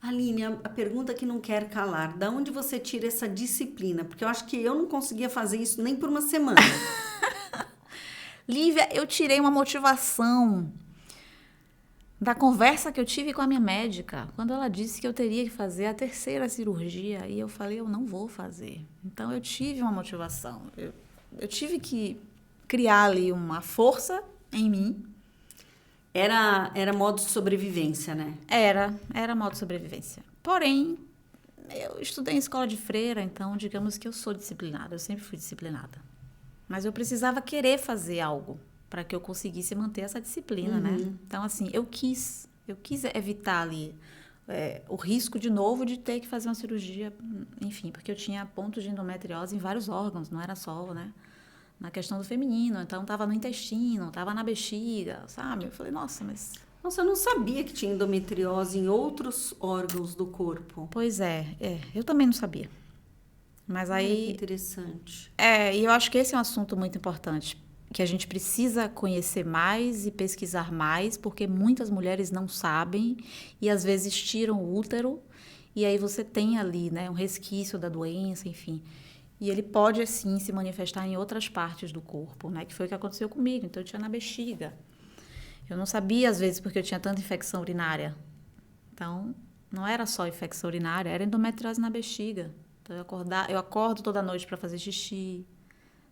Aline, a pergunta que não quer calar, da onde você tira essa disciplina? Porque eu acho que eu não conseguia fazer isso nem por uma semana. Lívia, eu tirei uma motivação da conversa que eu tive com a minha médica, quando ela disse que eu teria que fazer a 3ª cirurgia, e eu falei, eu não vou fazer. Então, eu tive uma motivação. Eu tive que criar ali uma força em mim. Era modo de sobrevivência, né? Era modo de sobrevivência. Porém, eu estudei em escola de freira, então, digamos que eu sou disciplinada, eu sempre fui disciplinada. Mas eu precisava querer fazer algo para que eu conseguisse manter essa disciplina, né? Então, assim, eu quis evitar ali o risco, de novo, de ter que fazer uma cirurgia, enfim, porque eu tinha pontos de endometriose em vários órgãos, não era só, né? Na questão do feminino, então estava no intestino, estava na bexiga, sabe? Eu falei, nossa, mas... Nossa, eu não sabia que tinha endometriose em outros órgãos do corpo. Pois eu também não sabia. Mas aí... Que interessante. E eu acho que esse é um assunto muito importante, que a gente precisa conhecer mais e pesquisar mais, porque muitas mulheres não sabem e às vezes tiram o útero e aí você tem ali, né, um resquício da doença, enfim. E ele pode, assim, se manifestar em outras partes do corpo, né, que foi o que aconteceu comigo. Então, eu tinha na bexiga. Eu não sabia, às vezes, porque eu tinha tanta infecção urinária. Então, não era só infecção urinária, era endometriose na bexiga. Então, eu acordo toda noite para fazer xixi.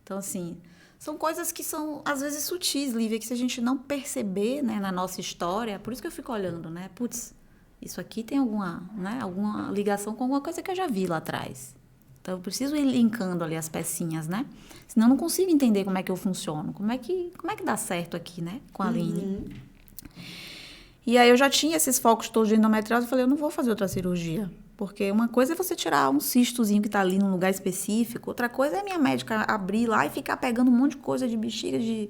Então, assim, são coisas que são, às vezes, sutis, Lívia, que se a gente não perceber, né, na nossa história, por isso que eu fico olhando, né? Putz, isso aqui tem alguma ligação com alguma coisa que eu já vi lá atrás. Então, eu preciso ir linkando ali as pecinhas, né? Senão, eu não consigo entender como é que eu funciono. Como é que dá certo aqui, né? Com a Aline. E aí, eu já tinha esses focos todos de endometriose. Eu falei, eu não vou fazer outra cirurgia. Porque uma coisa é você tirar um cistozinho que tá ali num lugar específico. Outra coisa é a minha médica abrir lá e ficar pegando um monte de coisa de bexiga, de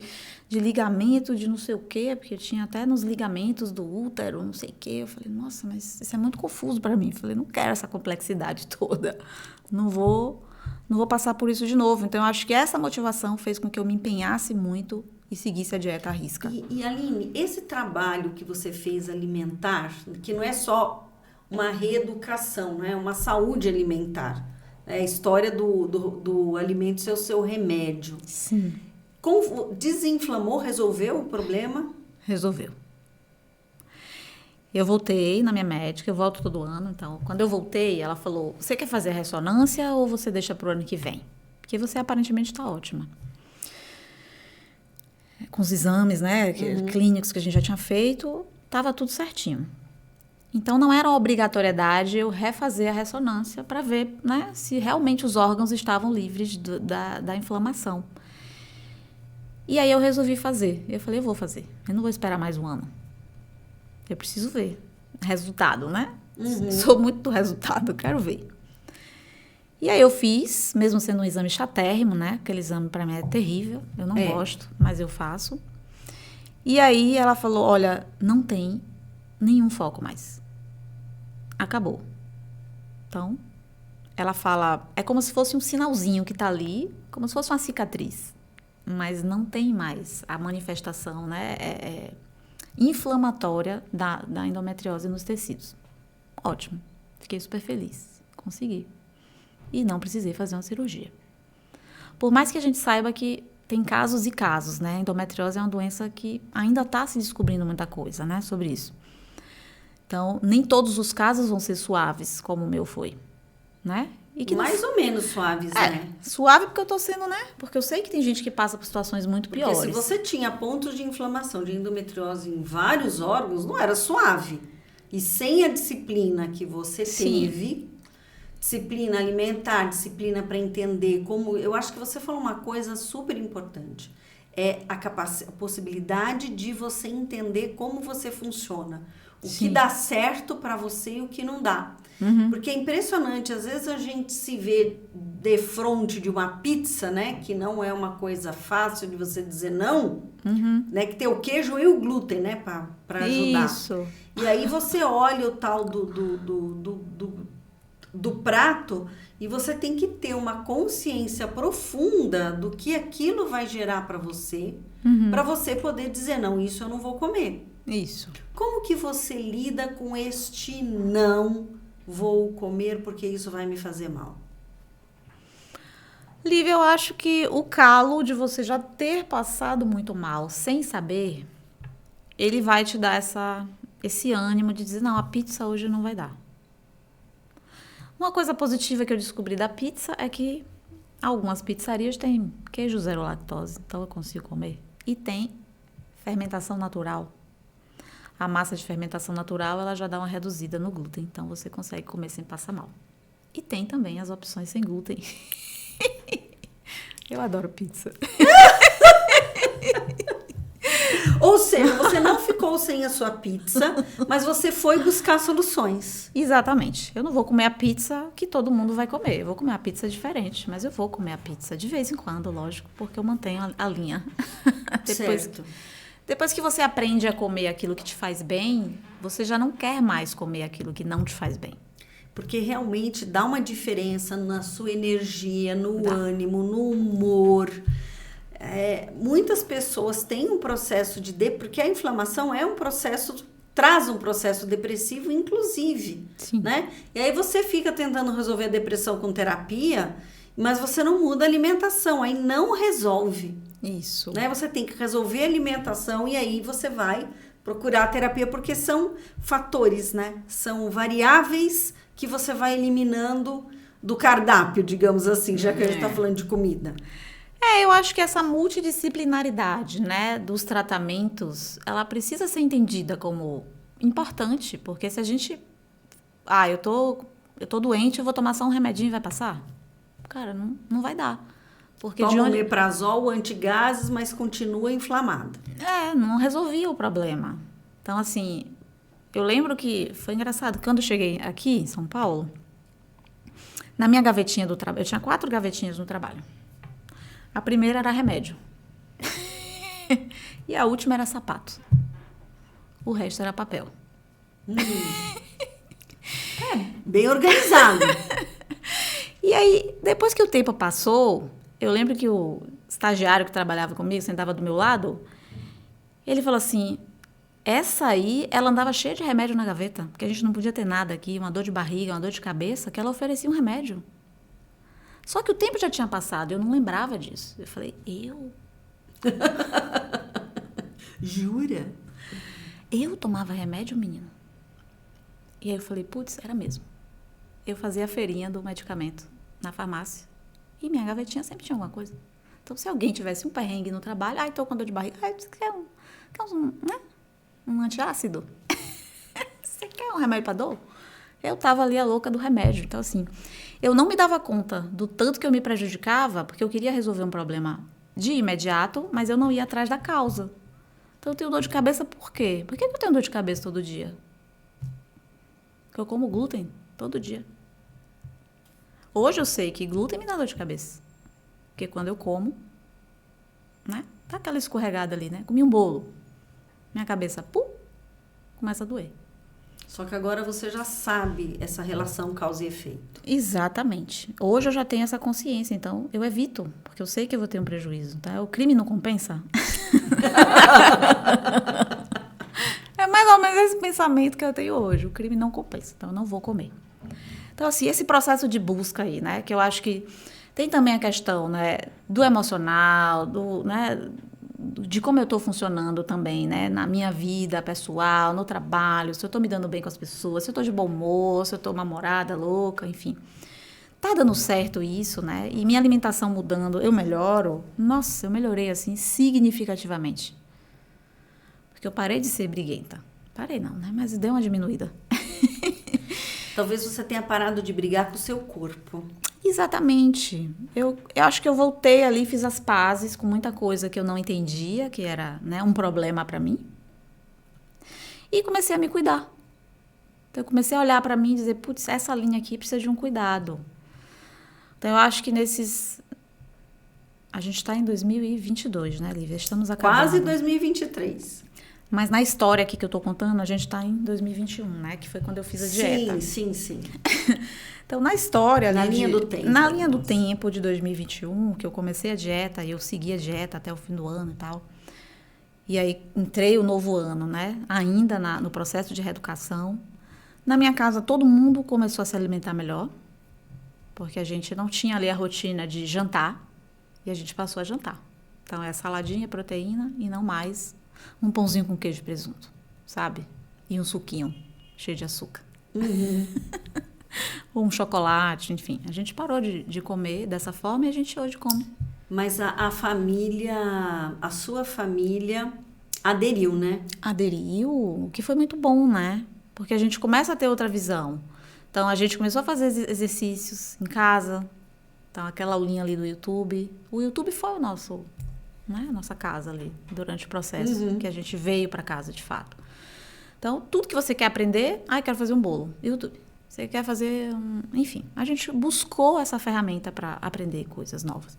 ligamento, de não sei o quê. Porque tinha até nos ligamentos do útero, não sei o quê. Eu falei, nossa, mas isso é muito confuso para mim. Eu falei, não quero essa complexidade toda. Não vou passar por isso de novo. Então, eu acho que essa motivação fez com que eu me empenhasse muito e seguisse a dieta à risca. E Aline, esse trabalho que você fez alimentar, que não é só uma reeducação, né? Uma saúde alimentar. É a história do alimento ser o seu remédio. Sim. Desinflamou, resolveu o problema? Resolveu. Eu voltei na minha médica, eu volto todo ano, então, quando eu voltei, ela falou, você quer fazer a ressonância ou você deixa pro ano que vem? Porque você aparentemente está ótima. Com os exames, né, clínicos que a gente já tinha feito, estava tudo certinho. Então, não era obrigatoriedade eu refazer a ressonância para ver, né, se realmente os órgãos estavam livres da inflamação. E aí eu resolvi fazer. Eu falei, eu vou fazer. Eu não vou esperar mais um ano. Eu preciso ver resultado, né? Sou muito do resultado, quero ver. E aí eu fiz, mesmo sendo um exame chatérrimo, né? Aquele exame para mim é terrível, eu não gosto, mas eu faço. E aí ela falou, olha, não tem nenhum foco mais. Acabou. Então, ela fala, é como se fosse um sinalzinho que tá ali, como se fosse uma cicatriz. Mas não tem mais a manifestação, né? Inflamatória da endometriose nos tecidos. Ótimo. Fiquei super feliz. Consegui. E não precisei fazer uma cirurgia. Por mais que a gente saiba que tem casos e casos, né? A endometriose é uma doença que ainda está se descobrindo muita coisa, né? Sobre isso. Então, nem todos os casos vão ser suaves, como o meu foi, né? E que mais ou menos suaves, né? Suave porque eu tô sendo, né? Porque eu sei que tem gente que passa por situações muito piores. Porque se você tinha pontos de inflamação, de endometriose em vários órgãos, não era suave. E sem a disciplina que você teve, disciplina alimentar, disciplina para entender como... Eu acho que você falou uma coisa super importante. É a possibilidade de você entender como você funciona. O que dá certo para você e o que não dá. Porque é impressionante, às vezes a gente se vê de frente de uma pizza, né? Que não é uma coisa fácil de você dizer não, né? Que tem o queijo e o glúten, né? Para ajudar. Isso. E aí você olha o tal do prato e você tem que ter uma consciência profunda do que aquilo vai gerar para você poder dizer, não, isso eu não vou comer. Isso. Como que você lida com este não vou comer porque isso vai me fazer mal? Lívia, eu acho que o calo de você já ter passado muito mal sem saber, ele vai te dar esse ânimo de dizer, não, a pizza hoje não vai dar. Uma coisa positiva que eu descobri da pizza é que algumas pizzarias têm queijo zero lactose, então eu consigo comer. E tem fermentação natural. A massa de fermentação natural, ela já dá uma reduzida no glúten, então você consegue comer sem passar mal. E tem também as opções sem glúten. Eu adoro pizza. Ou seja, você não ficou sem a sua pizza, mas você foi buscar soluções. Exatamente. Eu não vou comer a pizza que todo mundo vai comer. Eu vou comer a pizza diferente, mas eu vou comer a pizza de vez em quando, lógico, porque eu mantenho a linha. Depois que você aprende a comer aquilo que te faz bem, você já não quer mais comer aquilo que não te faz bem. Porque realmente dá uma diferença na sua energia, no ânimo, no humor. Muitas pessoas têm um processo porque a inflamação traz um processo depressivo, inclusive. Sim. Né? E aí você fica tentando resolver a depressão com terapia, mas você não muda a alimentação, aí não resolve. Isso. Né? Você tem que resolver a alimentação e aí você vai procurar a terapia, porque são fatores, né? São variáveis que você vai eliminando do cardápio, digamos assim, já que a gente está falando de comida. Eu acho que essa multidisciplinaridade, né, dos tratamentos, ela precisa ser entendida como importante, porque se a gente... eu tô doente, eu vou tomar só um remedinho e vai passar? Cara, não vai dar. Porque toma omeprazol, antigases, mas continua inflamada. Não resolvia o problema. Então, assim, eu lembro que foi engraçado. Quando eu cheguei aqui em São Paulo, na minha gavetinha do trabalho, eu tinha 4 gavetinhas no trabalho. A primeira era remédio. E a última era sapato. O resto era papel. Bem organizado. E aí, depois que o tempo passou, eu lembro que o estagiário que trabalhava comigo, sentava do meu lado, ele falou assim, essa aí, ela andava cheia de remédio na gaveta, porque a gente não podia ter nada aqui, uma dor de barriga, uma dor de cabeça, que ela oferecia um remédio. Só que o tempo já tinha passado, eu não lembrava disso. Eu falei, Jura? Eu tomava remédio, menino? E aí eu falei, putz, era mesmo. Eu fazia a feirinha do medicamento na farmácia. E minha gavetinha sempre tinha alguma coisa. Então, se alguém tivesse um perrengue no trabalho, tô com dor de barriga, você quer um antiácido? Você quer um remédio para dor? Eu tava ali a louca do remédio. Então, assim, eu não me dava conta do tanto que eu me prejudicava, porque eu queria resolver um problema de imediato, mas eu não ia atrás da causa. Então, eu tenho dor de cabeça por quê? Por que eu tenho dor de cabeça todo dia? Porque eu como glúten todo dia. Hoje eu sei que glúten me dá dor de cabeça. Porque quando eu como, né? Tá aquela escorregada ali, né? Comi um bolo. Minha cabeça, começa a doer. Só que agora você já sabe essa relação causa e efeito. Exatamente. Hoje eu já tenho essa consciência, então eu evito, porque eu sei que eu vou ter um prejuízo, tá? O crime não compensa? É mais ou menos esse pensamento que eu tenho hoje. O crime não compensa, então eu não vou comer. Então, assim, esse processo de busca aí, né? Que eu acho que tem também a questão, né? Do emocional, de como eu estou funcionando também, né? Na minha vida pessoal, no trabalho, se eu estou me dando bem com as pessoas, se eu estou de bom humor, se eu estou namorada, louca, enfim. Tá dando certo isso, né? E minha alimentação mudando, eu melhoro. Nossa, eu melhorei, assim, significativamente. Porque eu parei de ser briguenta. Parei não, né? Mas deu uma diminuída. Talvez você tenha parado de brigar com o seu corpo. Exatamente. Eu acho que eu voltei ali, fiz as pazes com muita coisa que eu não entendia, que era, né, um problema para mim. E comecei a me cuidar. Então, eu comecei a olhar para mim e dizer, putz, essa linha aqui precisa de um cuidado. Então, eu acho que a gente está em 2022, né, Lívia? Estamos acabando. Quase 2023. Mas na história aqui que eu tô contando, a gente está em 2021, né? Que foi quando eu fiz a dieta. Sim. Então, na história... Na linha do tempo. Na linha do tempo de 2021, que eu comecei a dieta, e eu segui a dieta até o fim do ano e tal. E aí, entrei o novo ano, né? Ainda no processo de reeducação. Na minha casa, todo mundo começou a se alimentar melhor. porque a gente não tinha ali a rotina de jantar e a gente passou a jantar. Então, é saladinha, proteína e não mais um pãozinho com queijo e presunto, sabe? E um suquinho cheio de açúcar. Ou um chocolate, enfim. A gente parou de comer dessa forma e a gente hoje come. Mas a família, a sua família aderiu, né? Aderiu, o que foi muito bom, né? Porque a gente começa a ter outra visão. Então, a gente começou a fazer exercícios em casa. Então, aquela aulinha ali do YouTube. O YouTube foi o nosso, né? A nossa casa ali, durante o processo que a gente veio para casa, de fato. Então, tudo que você quer aprender, quero fazer um bolo. YouTube. Você quer fazer enfim, a gente buscou essa ferramenta para aprender coisas novas.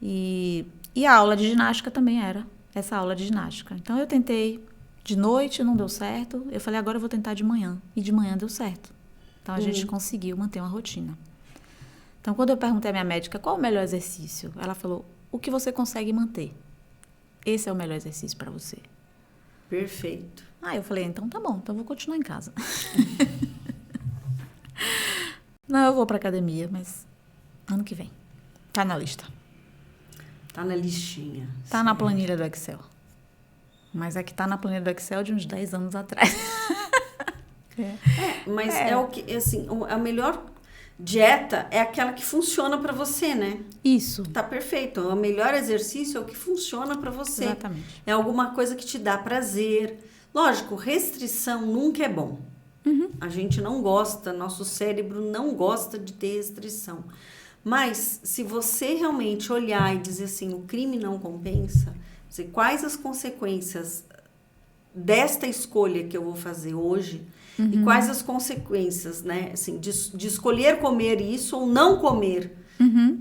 E a aula de ginástica também era essa aula de ginástica. Então, eu tentei de noite, não deu certo. Eu falei, agora eu vou tentar de manhã. E de manhã deu certo. Então, a gente conseguiu manter uma rotina. Então, quando eu perguntei à minha médica qual é o melhor exercício, ela falou, o que você consegue manter. Esse é o melhor exercício para você. Perfeito. Eu falei, então tá bom, então eu vou continuar em casa. Não, eu vou pra academia, mas ano que vem. Tá na lista. Tá na listinha. Tá certo. Na planilha do Excel. Mas é que tá na planilha do Excel de uns 10 anos atrás. Mas é o que, assim, a melhor dieta é aquela que funciona para você, né? Isso. Tá perfeito. O melhor exercício é o que funciona para você. Exatamente. É alguma coisa que te dá prazer. Lógico, restrição nunca é bom. A gente não gosta, nosso cérebro não gosta de ter restrição. Mas, se você realmente olhar e dizer assim, o crime não compensa, dizer, quais as consequências desta escolha que eu vou fazer hoje e quais as consequências, né, assim, de escolher comer isso ou não comer,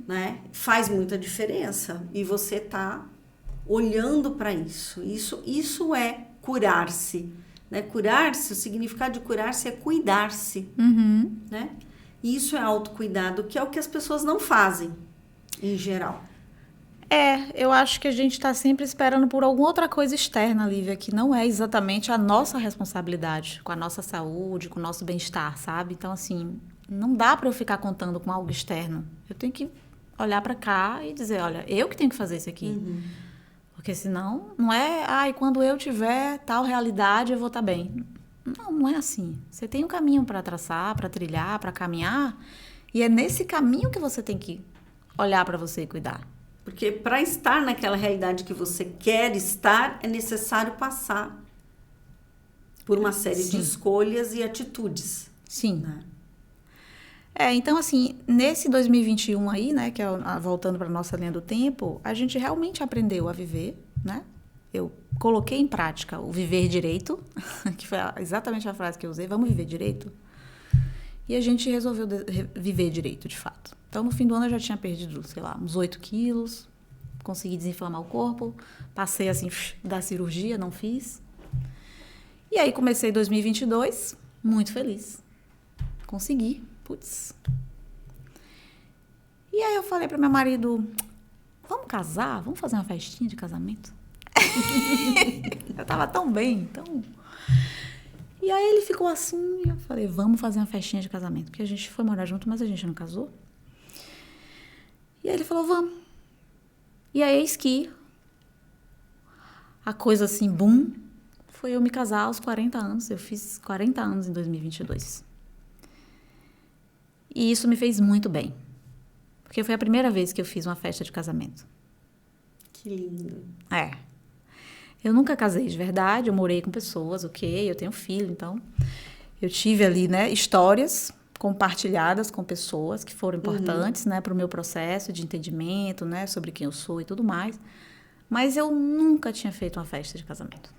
né, faz muita diferença. E você tá olhando para isso. Isso é curar-se. Né? Curar-se, o significado de curar-se é cuidar-se, né? E isso é autocuidado, que é o que as pessoas não fazem, em geral. Eu acho que a gente está sempre esperando por alguma outra coisa externa, Lívia, que não é exatamente a nossa responsabilidade com a nossa saúde, com o nosso bem-estar, sabe? Então, assim, não dá para eu ficar contando com algo externo. Eu tenho que olhar para cá e dizer, olha, eu que tenho que fazer isso aqui. Porque senão, não é, quando eu tiver tal realidade, eu vou estar bem. Não é assim. Você tem um caminho para traçar, para trilhar, para caminhar, e é nesse caminho que você tem que olhar para você e cuidar. Porque para estar naquela realidade que você quer estar, é necessário passar por uma série de escolhas e atitudes. Sim. Né? Então, assim, nesse 2021 aí, né, que é voltando para a nossa linha do tempo, a gente realmente aprendeu a viver, né? Eu coloquei em prática o viver direito, que foi exatamente a frase que eu usei, vamos viver direito? E a gente resolveu viver direito, de fato. Então, no fim do ano, eu já tinha perdido, sei lá, uns 8 quilos, consegui desinflamar o corpo, passei, assim, da cirurgia, não fiz. E aí, comecei 2022, muito feliz. Consegui. Putz. E aí eu falei para meu marido, vamos casar? Vamos fazer uma festinha de casamento? Eu tava tão bem, então... E aí ele ficou assim, e eu falei, vamos fazer uma festinha de casamento. Porque a gente foi morar junto, mas a gente não casou. E aí ele falou, vamos. E aí eis que a coisa assim, boom, foi eu me casar aos 40 anos. Eu fiz 40 anos em 2022. E isso me fez muito bem. Porque foi a primeira vez que eu fiz uma festa de casamento. Que lindo. Eu nunca casei de verdade, eu morei com pessoas, eu tenho filho, então... Eu tive ali, né, histórias compartilhadas com pessoas que foram importantes, né, para o meu processo de entendimento, né, sobre quem eu sou e tudo mais. Mas eu nunca tinha feito uma festa de casamento.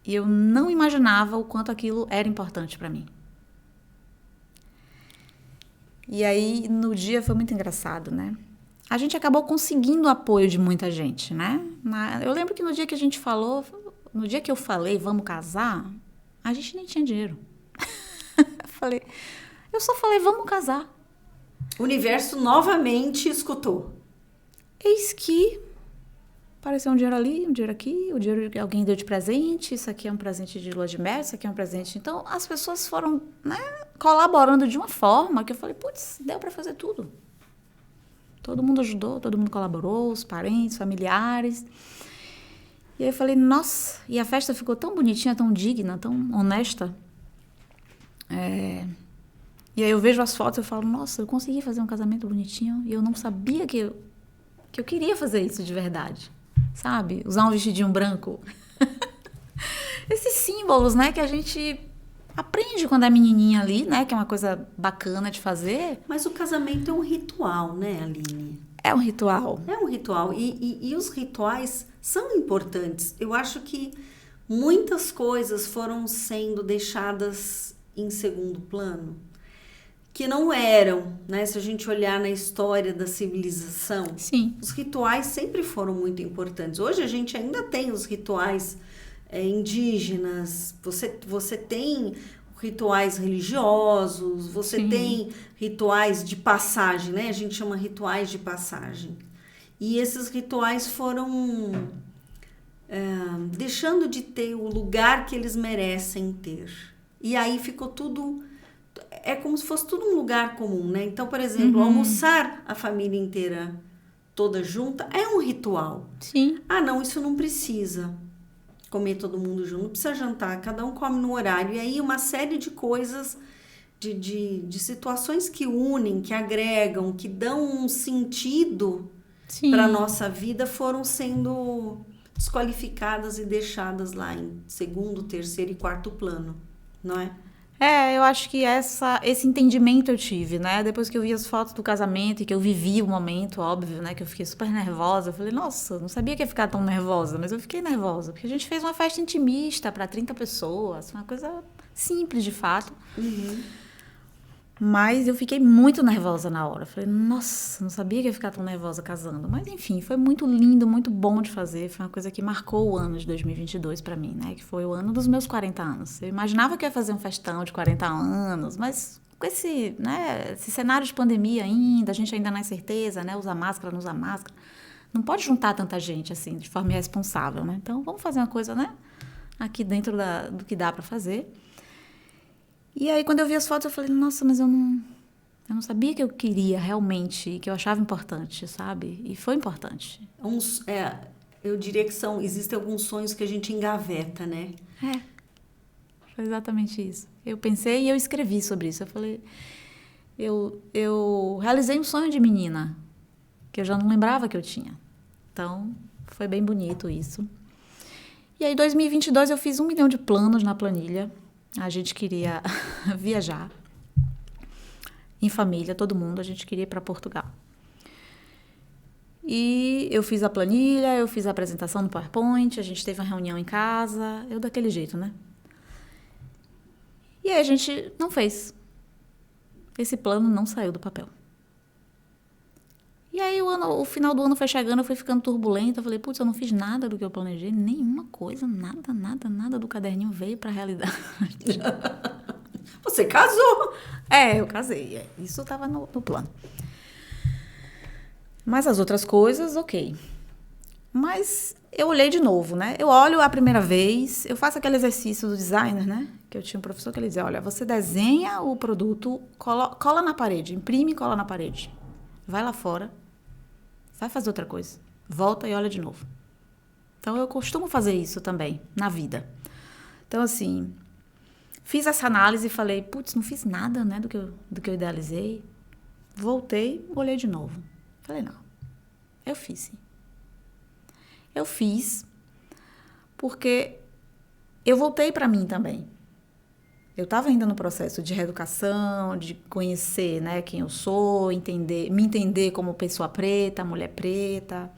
E eu não imaginava o quanto aquilo era importante para mim. E aí, no dia, foi muito engraçado, né? A gente acabou conseguindo o apoio de muita gente, né? Eu lembro que no dia que a gente falou, no dia que eu falei, vamos casar, a gente nem tinha dinheiro. Eu só falei, vamos casar. O universo novamente escutou. Eis que apareceu um dinheiro ali, um dinheiro aqui, o dinheiro que alguém deu de presente, isso aqui é um presente de lua de mel, isso aqui é um presente. Então, as pessoas foram, né, colaborando de uma forma que eu falei, putz, deu para fazer tudo. Todo mundo ajudou, todo mundo colaborou, os parentes, familiares. E aí eu falei, nossa, e a festa ficou tão bonitinha, tão digna, tão honesta. E aí eu vejo as fotos e eu falo, nossa, eu consegui fazer um casamento bonitinho e eu não sabia que eu queria fazer isso de verdade, sabe? Usar um vestidinho branco. Esses símbolos, né, que a gente aprende quando é menininha ali, né, que é uma coisa bacana de fazer. Mas o casamento é um ritual, né, Aline? É um ritual. É um ritual. E os rituais são importantes. Eu acho que muitas coisas foram sendo deixadas em segundo plano, que não eram, né? Se a gente olhar na história da civilização, Sim. Os rituais sempre foram muito importantes. Hoje a gente ainda tem os rituais indígenas, você tem rituais religiosos, você Sim. tem rituais de passagem, né? A gente chama rituais de passagem. E esses rituais foram deixando de ter o lugar que eles merecem ter. E aí ficou tudo... É como se fosse tudo um lugar comum, né? Então, por exemplo, almoçar a família inteira toda junta é um ritual. Sim. Ah, não, isso não precisa comer todo mundo junto, não precisa jantar, cada um come no horário. E aí uma série de coisas, de situações que unem, que agregam, que dão um sentido para a nossa vida foram sendo desqualificadas e deixadas lá em segundo, terceiro e quarto plano, não é? Eu acho que esse entendimento eu tive, né? Depois que eu vi as fotos do casamento e que eu vivi o momento, óbvio, né? Que eu fiquei super nervosa. Eu falei, nossa, não sabia que ia ficar tão nervosa, mas eu fiquei nervosa. Porque a gente fez uma festa intimista para 30 pessoas, uma coisa simples, de fato. Mas eu fiquei muito nervosa na hora. Eu falei, nossa, não sabia que ia ficar tão nervosa casando. Mas, enfim, foi muito lindo, muito bom de fazer. Foi uma coisa que marcou o ano de 2022 para mim, né? Que foi o ano dos meus 40 anos. Eu imaginava que ia fazer um festão de 40 anos, mas com esse cenário de pandemia ainda, a gente ainda não é certeza, né? Usa máscara, não usa máscara. Não pode juntar tanta gente, assim, de forma irresponsável, né? Então, vamos fazer uma coisa, né? Aqui dentro do que dá para fazer. E aí, quando eu vi as fotos, eu falei, nossa, mas eu não sabia que eu queria realmente, que eu achava importante, sabe? E foi importante. Eu diria que existem alguns sonhos que a gente engaveta, né? Foi exatamente isso. Eu pensei e eu escrevi sobre isso. Eu falei, eu realizei um sonho de menina, que eu já não lembrava que eu tinha. Então, foi bem bonito isso. E aí, em 2022, eu fiz 1 milhão de planos na planilha. A gente queria viajar em família, todo mundo. A gente queria ir para Portugal. E eu fiz a planilha, eu fiz a apresentação no PowerPoint, a gente teve uma reunião em casa, eu daquele jeito, né? E aí a gente não fez. Esse plano não saiu do papel. E aí o final do ano foi chegando, eu fui ficando turbulenta, eu falei, putz, eu não fiz nada do que eu planejei, nenhuma coisa, nada do caderninho veio pra realidade. Você casou! Eu casei, isso tava no plano. Mas as outras coisas, ok. Mas eu olhei de novo, né? Eu olho a primeira vez, eu faço aquele exercício do designer, né? Que eu tinha um professor que ele dizia, olha, você desenha o produto, cola na parede, imprime e cola na parede. Vai lá fora, vai fazer outra coisa, volta e olha de novo. Então, eu costumo fazer isso também na vida. Então, assim, fiz essa análise e falei, putz, não fiz nada, né, do que eu idealizei. Voltei, olhei de novo. Falei, não, eu fiz sim. Eu fiz porque eu voltei para mim também. Eu estava ainda no processo de reeducação, de conhecer, né, quem eu sou, me entender como pessoa preta, mulher preta,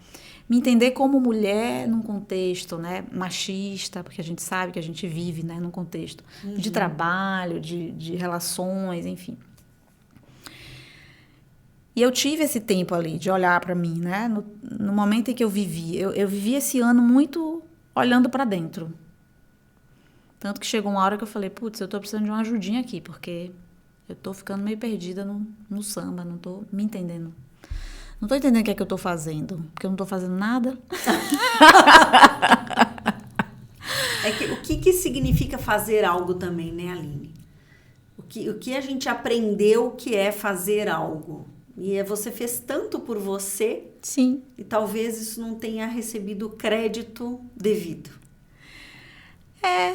me entender como mulher num contexto, né, machista, porque a gente sabe que a gente vive, né, num contexto de trabalho, de relações, enfim. E eu tive esse tempo ali de olhar para mim, né, no momento em que eu vivi. Eu vivi esse ano muito olhando para dentro. Tanto que chegou uma hora que eu falei, putz, eu tô precisando de uma ajudinha aqui, porque eu tô ficando meio perdida no samba, não tô me entendendo. Não tô entendendo o que é que eu tô fazendo, porque eu não tô fazendo nada. O que significa fazer algo também, né, Aline? o que a gente aprendeu que é fazer algo. E você fez tanto por você. Sim. E talvez isso não tenha recebido o crédito devido.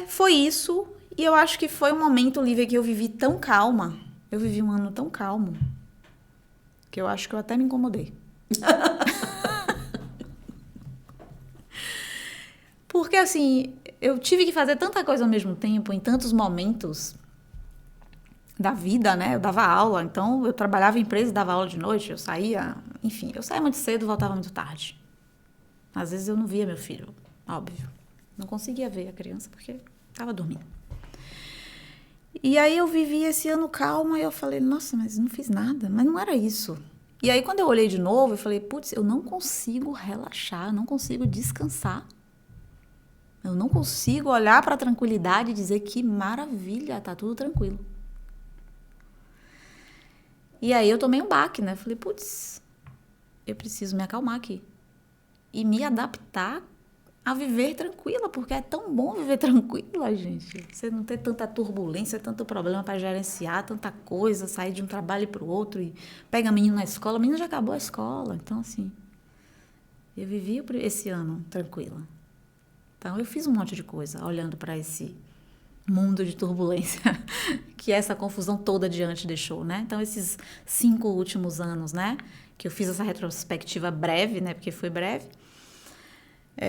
Foi isso. E eu acho que foi um momento, Lívia, que eu vivi tão calma. Eu vivi um ano tão calmo. Que eu acho que eu até me incomodei. Porque, assim, eu tive que fazer tanta coisa ao mesmo tempo, em tantos momentos da vida, né? Eu dava aula, então eu trabalhava em empresa, dava aula de noite, eu saía... Enfim, eu saía muito cedo, voltava muito tarde. Às vezes eu não via meu filho, óbvio. Não conseguia ver a criança porque estava dormindo. E aí eu vivi esse ano calma e eu falei, nossa, mas não fiz nada. Mas não era isso. E aí quando eu olhei de novo, eu falei, putz, eu não consigo relaxar, eu não consigo descansar. Eu não consigo olhar para a tranquilidade e dizer que maravilha, tá tudo tranquilo. E aí eu tomei um baque, né? Falei, putz, eu preciso me acalmar aqui. E me adaptar a viver tranquila, porque é tão bom viver tranquila, gente. Você não ter tanta turbulência, tanto problema para gerenciar, tanta coisa, sair de um trabalho para o outro e pega menino na escola. O menino já acabou a escola. Então, assim, eu vivi esse ano tranquila. Então, eu fiz um monte de coisa olhando para esse mundo de turbulência que essa confusão toda adiante deixou, né? Então, esses 5 últimos anos, né? Que eu fiz essa retrospectiva breve, né? Porque foi breve.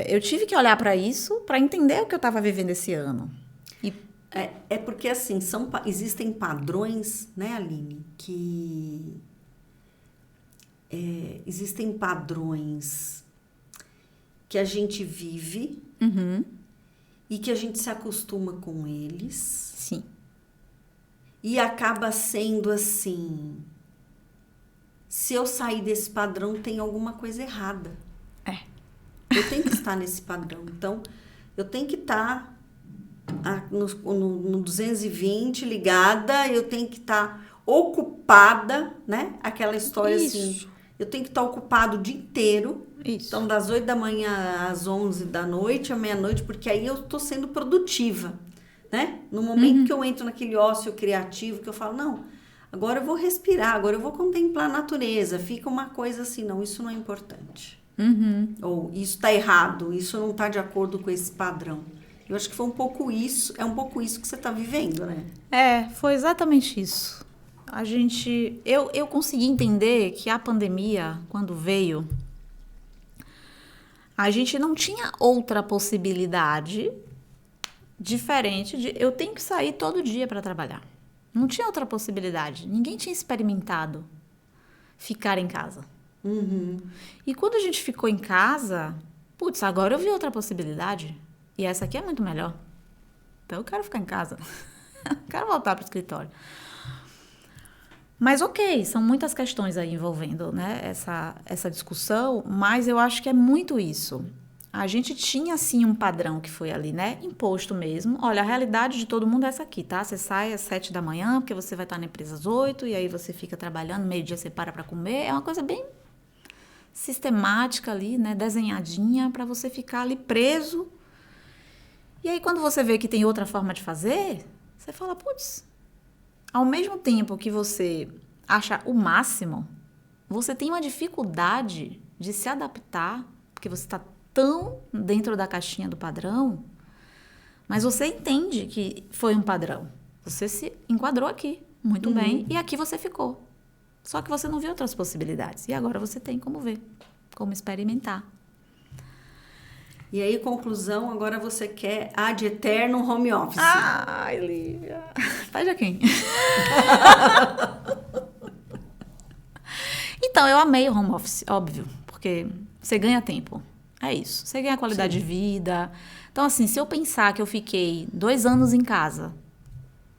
Eu tive que olhar para isso para entender o que eu estava vivendo esse ano. É porque, assim, existem padrões, né, Aline? Existem padrões que a gente vive e que a gente se acostuma com eles. Sim. E acaba sendo assim... Se eu sair desse padrão, tem alguma coisa errada. Eu tenho que estar nesse padrão. Então, eu tenho que estar no 220 ligada, eu tenho que estar ocupada, né? Aquela história assim, eu tenho que estar ocupado o dia inteiro. Isso. Então, das 8 da manhã às 11 da noite, à meia-noite, porque aí eu estou sendo produtiva, né? No momento que eu entro naquele ócio criativo, que eu falo, não, agora eu vou respirar, agora eu vou contemplar a natureza. Fica uma coisa assim, não, isso não é importante. Ou isso está errado, isso não está de acordo com esse padrão. Eu acho que foi um pouco isso, é um pouco isso que você está vivendo, né? Foi exatamente isso. Eu consegui entender que a pandemia, quando veio, a gente não tinha outra possibilidade diferente de eu tenho que sair todo dia para trabalhar. Não tinha outra possibilidade. Ninguém tinha experimentado ficar em casa. E quando a gente ficou em casa, putz, agora eu vi outra possibilidade. E essa aqui é muito melhor. Então eu quero ficar em casa. Quero voltar para o escritório. Mas ok, são muitas questões aí envolvendo, né, essa discussão, mas eu acho que é muito isso. A gente tinha, sim, um padrão que foi ali, né, imposto mesmo. Olha, a realidade de todo mundo é essa aqui, tá? Você sai às 7 da manhã, porque você vai estar na empresa às 8, e aí você fica trabalhando, meio-dia você para comer. É uma coisa bem sistemática ali, né, desenhadinha, para você ficar ali preso. E aí, quando você vê que tem outra forma de fazer, você fala, putz, ao mesmo tempo que você acha o máximo, você tem uma dificuldade de se adaptar, porque você está tão dentro da caixinha do padrão, mas você entende que foi um padrão. Você se enquadrou aqui, muito bem, e aqui você ficou. Só que você não viu outras possibilidades. E agora você tem como ver, como experimentar. E aí, conclusão, agora você quer ad eterno home office. Ai, Lívia. Faz quem? Então, eu amei o home office, óbvio, porque você ganha tempo. É isso. Você ganha qualidade de vida. Então, assim, se eu pensar que eu fiquei 2 anos em casa,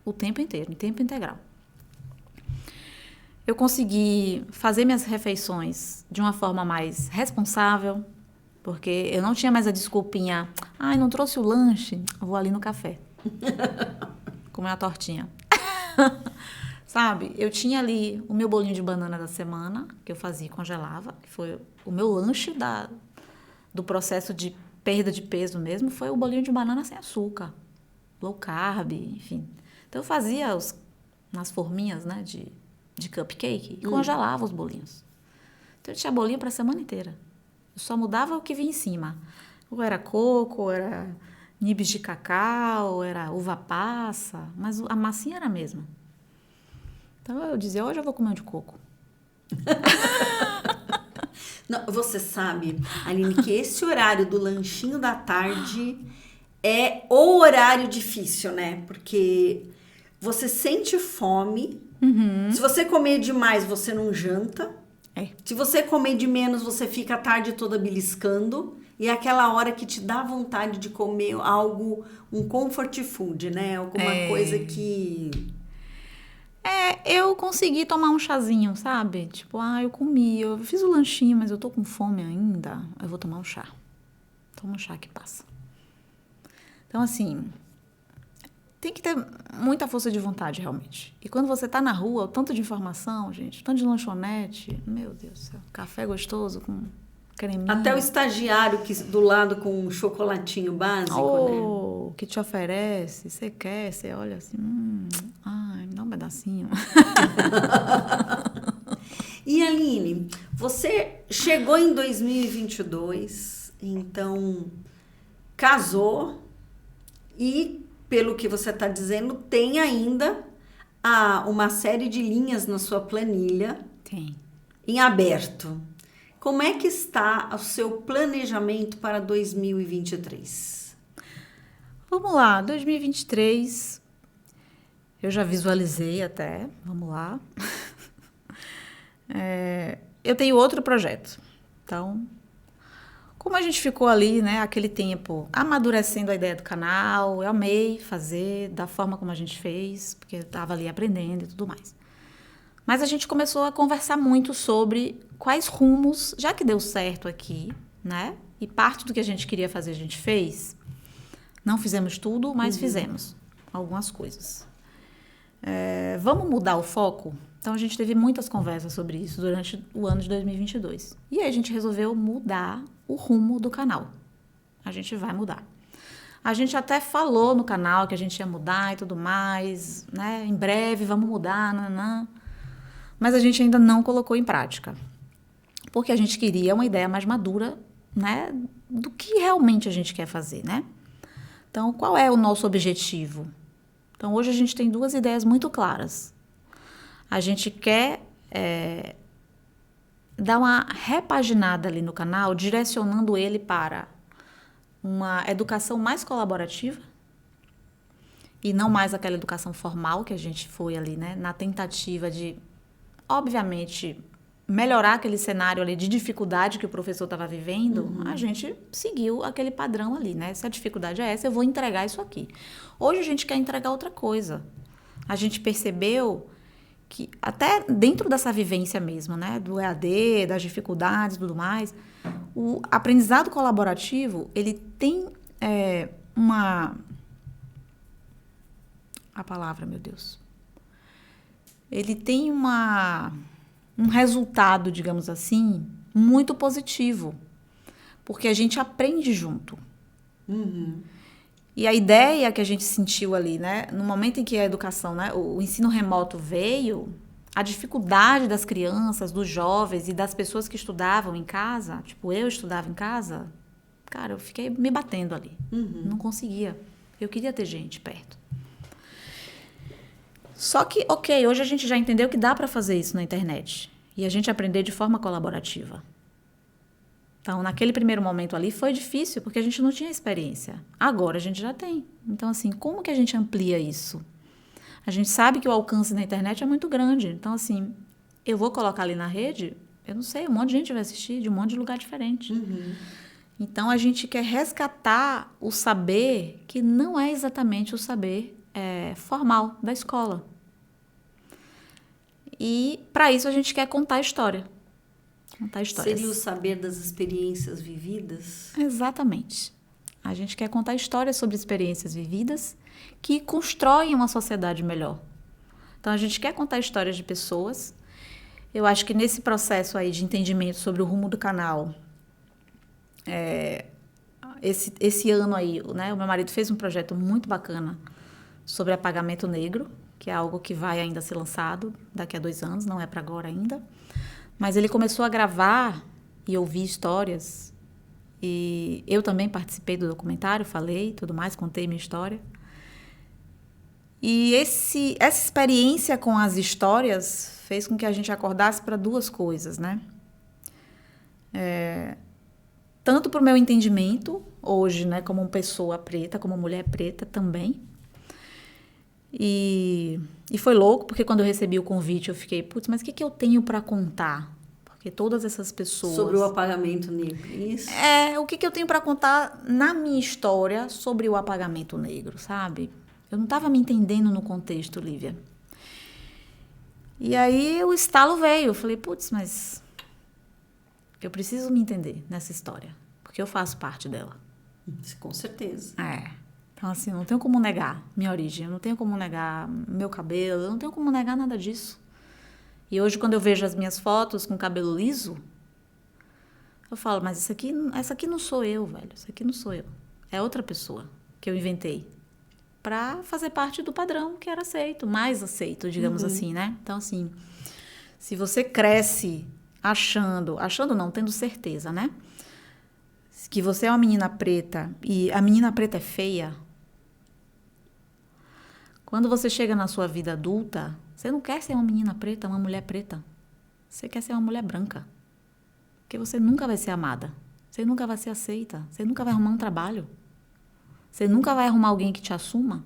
o tempo inteiro, em tempo integral, eu consegui fazer minhas refeições de uma forma mais responsável, porque eu não tinha mais a desculpinha, não trouxe o lanche, vou ali no café comer uma tortinha. Sabe? Eu tinha ali o meu bolinho de banana da semana, que eu fazia e congelava, que foi o meu lanche do processo de perda de peso mesmo, foi o bolinho de banana sem açúcar, low carb, enfim. Então eu fazia nas forminhas, né, de cupcake, e congelava os bolinhos. Então, eu tinha bolinho para a semana inteira. Eu só mudava o que vinha em cima. Ou era coco, ou era nibs de cacau, ou era uva passa, mas a massinha era a mesma. Então, eu dizia, hoje eu vou comer um de coco. Não, você sabe, Aline, que esse horário do lanchinho da tarde é o horário difícil, né? Porque você sente fome. Se você comer demais, você não janta. Se você comer de menos, você fica a tarde toda beliscando. E é aquela hora que te dá vontade de comer algo, um comfort food, né? Alguma coisa que... Eu consegui tomar um chazinho, sabe? Tipo, eu comi, eu fiz o lanchinho, mas eu tô com fome ainda. Eu vou tomar um chá. Toma um chá que passa. Então, assim, tem que ter muita força de vontade, realmente. E quando você tá na rua, o tanto de informação, gente, o tanto de lanchonete, meu Deus do céu, café gostoso com creminho. Até o estagiário que do lado com um chocolatinho básico, né? Que te oferece, você quer, você olha assim, ai, me dá um pedacinho. E Aline, você chegou em 2022, então casou e, pelo que você está dizendo, tem ainda uma série de linhas na sua planilha. Tem. Em aberto. Como é que está o seu planejamento para 2023? Vamos lá, 2023, eu já visualizei até, vamos lá. Eu tenho outro projeto. Então, como a gente ficou ali, né, aquele tempo, amadurecendo a ideia do canal, eu amei fazer da forma como a gente fez, porque eu estava ali aprendendo e tudo mais. Mas a gente começou a conversar muito sobre quais rumos, já que deu certo aqui, né, e parte do que a gente queria fazer a gente fez. Não fizemos tudo, mas fizemos algumas coisas. Vamos mudar o foco? Então, a gente teve muitas conversas sobre isso durante o ano de 2022. E aí, a gente resolveu mudar o rumo do canal. A gente vai mudar. A gente até falou no canal que a gente ia mudar e tudo mais, né? Em breve, vamos mudar, nanã. Mas a gente ainda não colocou em prática. Porque a gente queria uma ideia mais madura, né? Do que realmente a gente quer fazer, né? Então, qual é o nosso objetivo? Então, hoje a gente tem duas ideias muito claras. A gente quer dar uma repaginada ali no canal, direcionando ele para uma educação mais colaborativa e não mais aquela educação formal que a gente foi ali, né? Na tentativa de, obviamente, melhorar aquele cenário ali de dificuldade que o professor estava vivendo, a gente seguiu aquele padrão ali, né? Se a dificuldade é essa, eu vou entregar isso aqui. Hoje a gente quer entregar outra coisa. A gente percebeu que até dentro dessa vivência mesmo, né? Do EAD, das dificuldades e tudo mais, o aprendizado colaborativo, ele tem a palavra, meu Deus. Ele tem um resultado, digamos assim, muito positivo. Porque a gente aprende junto. E a ideia que a gente sentiu ali, né? No momento em que a educação, né? O ensino remoto veio, a dificuldade das crianças, dos jovens e das pessoas que estudavam em casa, tipo, eu estudava em casa, cara, eu fiquei me batendo ali. Não conseguia. Eu queria ter gente perto. Só que, ok, hoje a gente já entendeu que dá para fazer isso na internet. E a gente aprender de forma colaborativa. Então, naquele primeiro momento ali, foi difícil, porque a gente não tinha experiência. Agora a gente já tem. Então, assim, como que a gente amplia isso? A gente sabe que o alcance na internet é muito grande. Então, assim, eu vou colocar ali na rede, eu não sei, um monte de gente vai assistir de um monte de lugar diferente. Então, a gente quer resgatar o saber que não é exatamente o saber formal da escola. E, para isso, a gente quer contar a história. Contar histórias. Seria o saber das experiências vividas? Exatamente. A gente quer contar histórias sobre experiências vividas que constroem uma sociedade melhor. Então, a gente quer contar histórias de pessoas. Eu acho que nesse processo aí de entendimento sobre o rumo do canal, esse ano aí, né, o meu marido fez um projeto muito bacana sobre apagamento negro, que é algo que vai ainda ser lançado daqui a 2 anos, não é para agora ainda. Mas ele começou a gravar e ouvir histórias. E eu também participei do documentário, falei, tudo mais, contei minha história. E essa experiência com as histórias fez com que a gente acordasse para 2 coisas, né? Tanto para o meu entendimento, hoje, né, como uma pessoa preta, como mulher preta também. E foi louco, porque quando eu recebi o convite, eu fiquei, putz, mas o que eu tenho para contar? Porque todas essas pessoas... Sobre o apagamento negro, isso? O que eu tenho para contar na minha história sobre o apagamento negro, sabe? Eu não estava me entendendo no contexto, Lívia. E aí o estalo veio. Eu falei, putz, mas eu preciso me entender nessa história, porque eu faço parte dela. Com certeza. Então, assim, eu não tenho como negar minha origem, eu não tenho como negar meu cabelo, eu não tenho como negar nada disso. E hoje, quando eu vejo as minhas fotos com cabelo liso, eu falo, mas essa aqui não sou eu, velho. Isso aqui não sou eu. É outra pessoa que eu inventei para fazer parte do padrão que era aceito, mais aceito, digamos assim, né? Então, assim, se você cresce achando não, tendo certeza, né? Que você é uma menina preta e a menina preta é feia. Quando você chega na sua vida adulta, você não quer ser uma menina preta, uma mulher preta. Você quer ser uma mulher branca. Porque você nunca vai ser amada. Você nunca vai ser aceita. Você nunca vai arrumar um trabalho. Você nunca vai arrumar alguém que te assuma.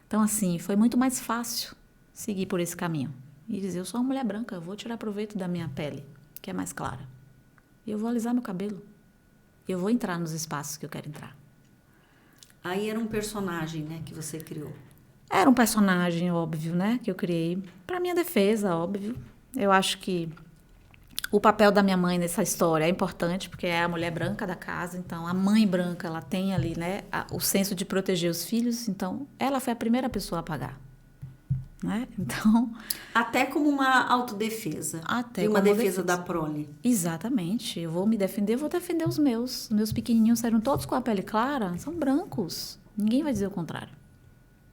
Então, assim, foi muito mais fácil seguir por esse caminho. E dizer, eu sou uma mulher branca, eu vou tirar proveito da minha pele, que é mais clara. E eu vou alisar meu cabelo. Eu vou entrar nos espaços que eu quero entrar. Aí era um personagem, né, que você criou. Era um personagem, óbvio, né, que eu criei. Para minha defesa, óbvio. Eu acho que o papel da minha mãe nessa história é importante, porque é a mulher branca da casa. Então, a mãe branca, ela tem ali, né, o senso de proteger os filhos. Então, ela foi a primeira pessoa a pagar. Né? Então, até como uma autodefesa. Até e uma como defesa da prole. Exatamente. Eu vou me defender, eu vou defender os meus. Os meus pequenininhos saíram todos com a pele clara, são brancos. Ninguém vai dizer o contrário.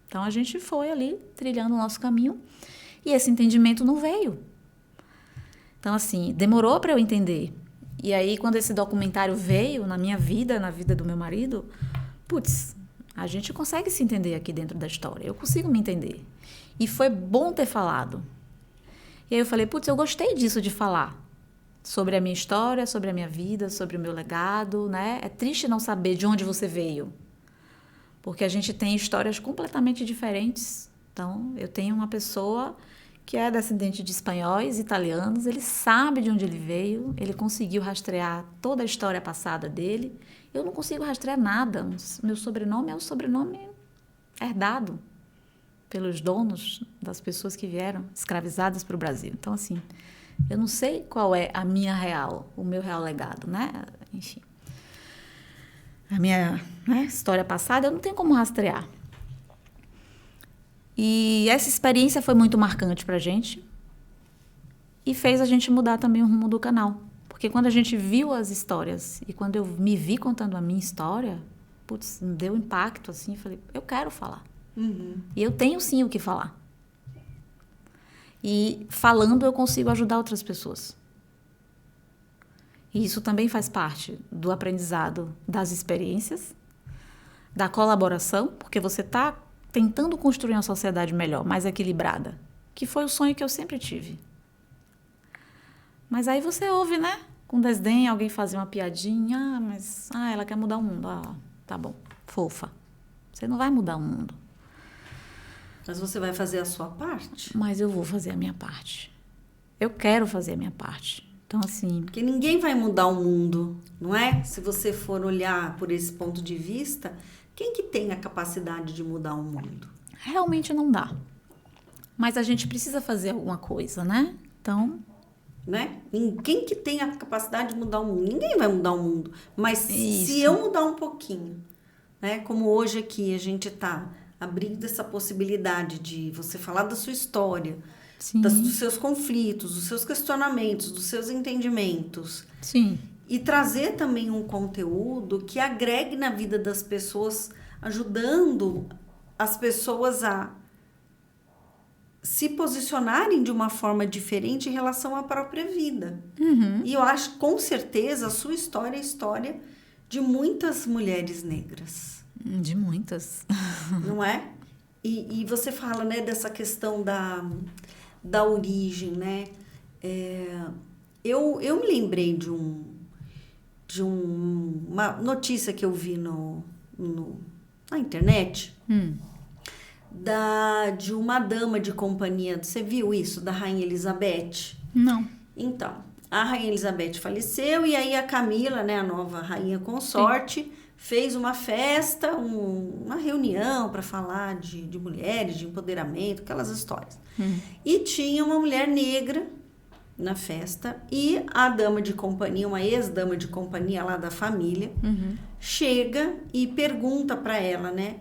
Então, a gente foi ali, trilhando o nosso caminho, e esse entendimento não veio. Então, assim, demorou para eu entender. E aí, quando esse documentário veio na minha vida, na vida do meu marido, putz, a gente consegue se entender aqui dentro da história. Eu consigo me entender. E foi bom ter falado. E aí eu falei, putz, eu gostei disso de falar. Sobre a minha história, sobre a minha vida, sobre o meu legado, né? É triste não saber de onde você veio. Porque a gente tem histórias completamente diferentes. Então, eu tenho uma pessoa que é descendente de espanhóis, italianos, ele sabe de onde ele veio, ele conseguiu rastrear toda a história passada dele. Eu não consigo rastrear nada. Meu sobrenome é o sobrenome herdado pelos donos das pessoas que vieram escravizadas para o Brasil. Então, assim, eu não sei qual é o meu real legado, né? Enfim, a minha, né, história passada eu não tenho como rastrear. E essa experiência foi muito marcante para a gente e fez a gente mudar também o rumo do canal. Porque quando a gente viu as histórias e quando eu me vi contando a minha história, putz, me deu impacto, assim, falei, eu quero falar. E eu tenho sim o que falar. E falando eu consigo ajudar outras pessoas. E isso também faz parte do aprendizado das experiências, da colaboração, porque você está tentando construir uma sociedade melhor, mais equilibrada, que foi o sonho que eu sempre tive. Mas aí você ouve, né? Com desdém, alguém fazer uma piadinha, mas ela quer mudar o mundo. Tá bom, fofa. Você não vai mudar o mundo. Mas você vai fazer a sua parte? Mas eu vou fazer a minha parte. Eu quero fazer a minha parte. Então, assim... Porque ninguém vai mudar o mundo, não é? Se você for olhar por esse ponto de vista, quem que tem a capacidade de mudar o mundo? Realmente não dá. Mas a gente precisa fazer alguma coisa, né? Então... Né? Quem que tem a capacidade de mudar o mundo? Ninguém vai mudar o mundo. Mas Isso. Se eu mudar um pouquinho, né? Como hoje aqui a gente está abrindo essa possibilidade de você falar da sua história, dos seus conflitos, dos seus questionamentos, dos seus entendimentos. Sim. E trazer também um conteúdo que agregue na vida das pessoas, ajudando as pessoas a se posicionarem de uma forma diferente em relação à própria vida. E eu acho, com certeza, a sua história é a história de muitas mulheres negras. De muitas. Não é? E você fala, né, dessa questão da origem, né? Eu me lembrei de uma notícia que eu vi na internet, de uma dama de companhia. Você viu isso? Da Rainha Elizabeth? Não. Então, a Rainha Elizabeth faleceu e aí a Camila, né, a nova rainha consorte, fez uma festa, uma reunião para falar de mulheres, de empoderamento, aquelas histórias. E tinha uma mulher negra na festa e a dama de companhia, uma ex-dama de companhia lá da família, chega e pergunta para ela, né?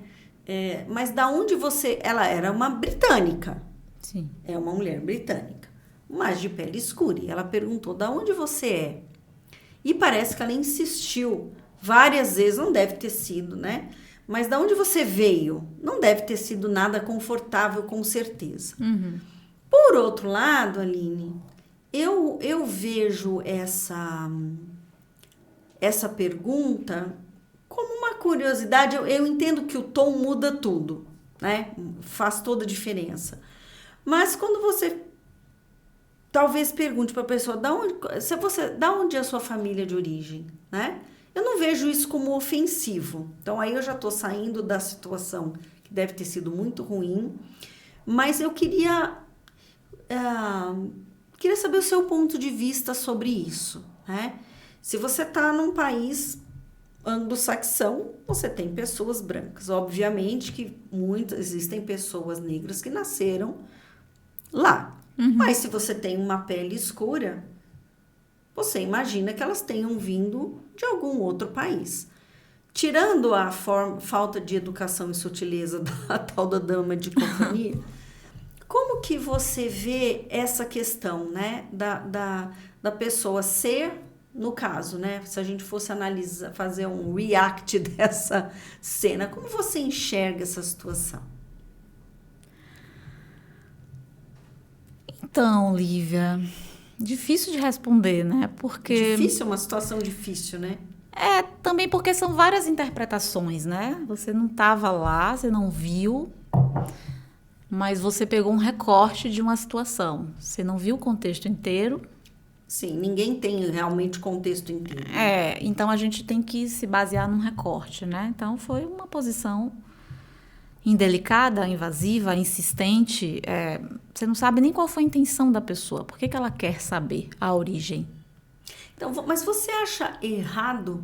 Mas da onde você... Ela era uma britânica. Sim. É uma mulher britânica, mas de pele escura. E ela perguntou, da onde você é? E parece que ela insistiu várias vezes, não deve ter sido, né? Mas da onde você veio? Não deve ter sido nada confortável, com certeza. Por outro lado, Aline, eu vejo essa pergunta como uma curiosidade. Eu entendo que o tom muda tudo, né? Faz toda a diferença. Mas quando você talvez pergunte para a pessoa da onde é a sua família de origem, né? Eu não vejo isso como ofensivo. Então, aí eu já estou saindo da situação que deve ter sido muito ruim. Mas eu queria saber o seu ponto de vista sobre isso, né? Se você está num país anglo-saxão, você tem pessoas brancas. Obviamente que existem pessoas negras que nasceram lá. Mas se você tem uma pele escura, você imagina que elas tenham vindo de algum outro país. Tirando a falta de educação e sutileza da tal da dama de companhia, como que você vê essa questão, né, da pessoa ser, no caso, né, se a gente fosse analisar, fazer um react dessa cena, como você enxerga essa situação? Então, Lívia, difícil de responder, né? Porque... Difícil, é uma situação difícil, né? Também porque são várias interpretações, né? Você não estava lá, você não viu, mas você pegou um recorte de uma situação. Você não viu o contexto inteiro. Sim, ninguém tem realmente o contexto inteiro. Então a gente tem que se basear num recorte, né? Então foi uma posição indelicada, invasiva, insistente. Você não sabe nem qual foi a intenção da pessoa. Por que ela quer saber a origem? Então, mas você acha errado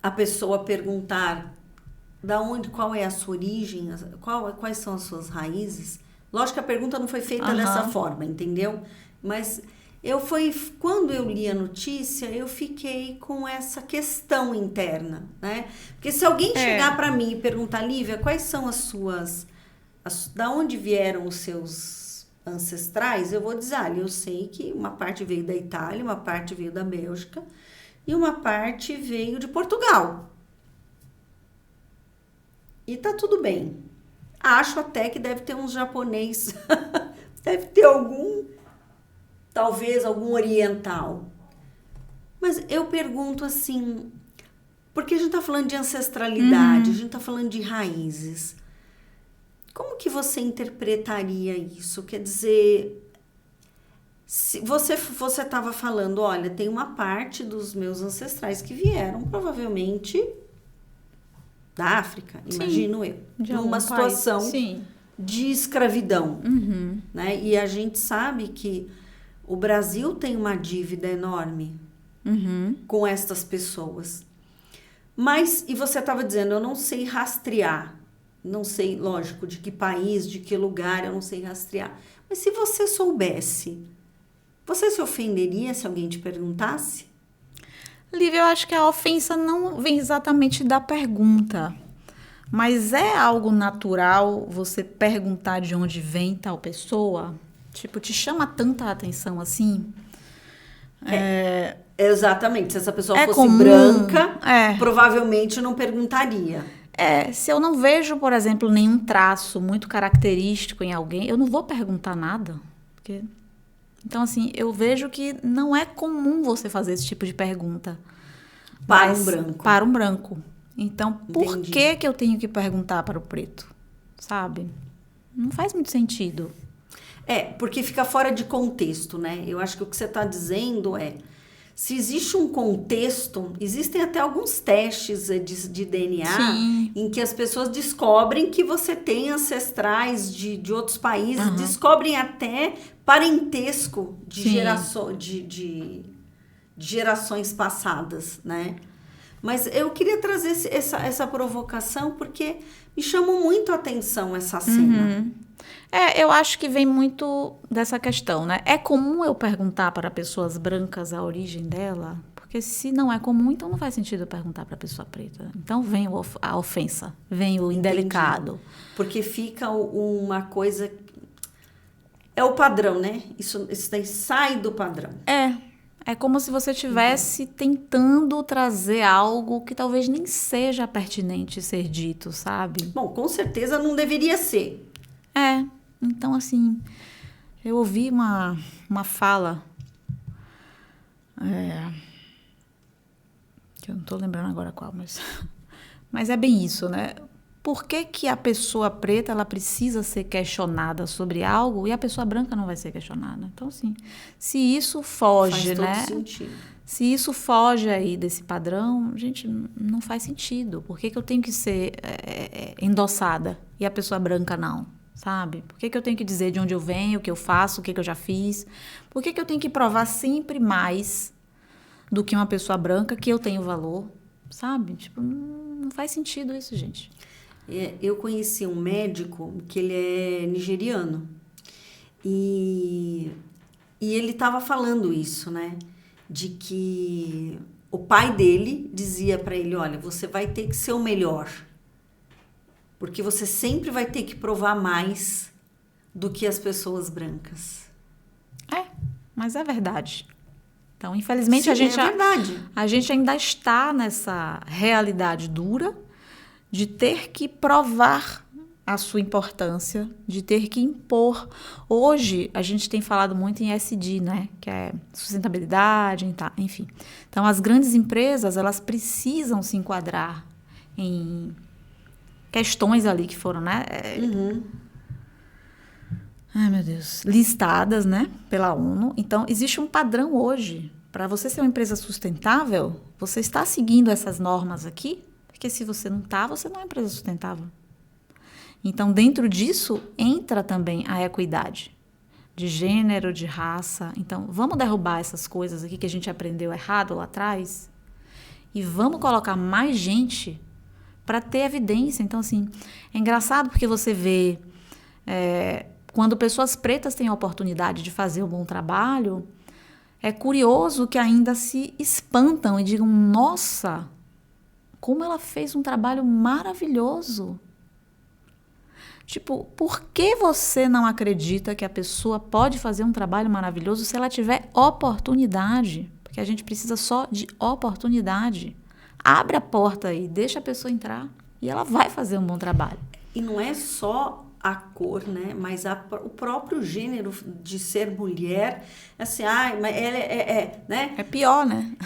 a pessoa perguntar qual é a sua origem, quais são as suas raízes? Lógico que a pergunta não foi feita dessa forma, entendeu? Mas quando eu li a notícia, eu fiquei com essa questão interna, né? Porque se alguém chegar para mim e perguntar, Lívia, quais são da onde vieram os seus ancestrais, eu vou dizer, eu sei que uma parte veio da Itália, uma parte veio da Bélgica e uma parte veio de Portugal. E tá tudo bem. Acho até que deve ter uns japonês, deve ter talvez algum oriental. Mas eu pergunto assim, porque a gente tá falando de ancestralidade, a gente tá falando de raízes. Como que você interpretaria isso? Quer dizer, se você estava falando, olha, tem uma parte dos meus ancestrais que vieram provavelmente da África, imagino eu, de uma situação de escravidão, né? E a gente sabe que o Brasil tem uma dívida enorme com estas pessoas. Mas, e você estava dizendo, eu não sei rastrear. Não sei, lógico, de que país, de que lugar, eu não sei rastrear. Mas se você soubesse, você se ofenderia se alguém te perguntasse? Lívia, eu acho que a ofensa não vem exatamente da pergunta. Mas é algo natural você perguntar de onde vem tal pessoa? Tipo, te chama tanta atenção assim? Exatamente. Se essa pessoa fosse comum, branca, provavelmente não perguntaria. Se eu não vejo, por exemplo, nenhum traço muito característico em alguém, eu não vou perguntar nada. Então, assim, eu vejo que não é comum você fazer esse tipo de pergunta. Para um branco. Para um branco. Então, por Entendi. que eu tenho que perguntar para o preto? Sabe? Não faz muito sentido. Porque fica fora de contexto, né? Eu acho que o que você está dizendo se existe um contexto, existem até alguns testes de DNA Sim. em que as pessoas descobrem que você tem ancestrais de outros países, descobrem até parentesco de gerações passadas, né? Mas eu queria trazer essa provocação porque me chamou muito a atenção essa cena. Eu acho que vem muito dessa questão, né? É comum eu perguntar para pessoas brancas a origem dela? Porque se não é comum, então não faz sentido eu perguntar para a pessoa preta. Então vem a ofensa, vem o indelicado. Porque fica uma coisa... É o padrão, né? Isso daí sai do padrão. É como se você estivesse tentando trazer algo que talvez nem seja pertinente ser dito, sabe? Bom, com certeza não deveria ser. Então, assim, eu ouvi uma fala, que eu não estou lembrando agora qual, mas é bem isso, né? Por que a pessoa preta ela precisa ser questionada sobre algo e a pessoa branca não vai ser questionada? Então, assim, se isso foge, né? Faz todo sentido. Se isso foge aí desse padrão, gente, não faz sentido. Por que eu tenho que ser endossada e a pessoa branca não? Sabe? Por que eu tenho que dizer de onde eu venho, o que eu faço, o que eu já fiz? Por que eu tenho que provar sempre mais do que uma pessoa branca que eu tenho valor? Sabe? Tipo, não faz sentido isso, gente. Eu conheci um médico que ele é nigeriano e ele estava falando isso, né? De que o pai dele dizia para ele, olha, você vai ter que ser o melhor, porque você sempre vai ter que provar mais do que as pessoas brancas. Mas é verdade. Então, infelizmente, Sim, a gente ainda está nessa realidade dura de ter que provar a sua importância, de ter que impor. Hoje, a gente tem falado muito em SD, né? Que é sustentabilidade, enfim. Então, as grandes empresas, elas precisam se enquadrar em questões ali que foram, né? Ai, meu Deus. Listadas, né? Pela ONU. Então, existe um padrão hoje. Para você ser uma empresa sustentável, você está seguindo essas normas aqui? Porque se você não está, você não é uma empresa sustentável. Então, dentro disso, entra também a equidade de gênero, de raça. Então, vamos derrubar essas coisas aqui que a gente aprendeu errado lá atrás e vamos colocar mais gente para ter evidência. Então, assim, é engraçado porque você vê quando pessoas pretas têm a oportunidade de fazer um bom trabalho, é curioso que ainda se espantam e digam, nossa, como ela fez um trabalho maravilhoso. Tipo, por que você não acredita que a pessoa pode fazer um trabalho maravilhoso se ela tiver oportunidade? Porque a gente precisa só de oportunidade. Abre a porta aí, deixa a pessoa entrar e ela vai fazer um bom trabalho. E não é só a cor, né? Mas o próprio gênero de ser mulher, assim, mas ela né? É pior, né?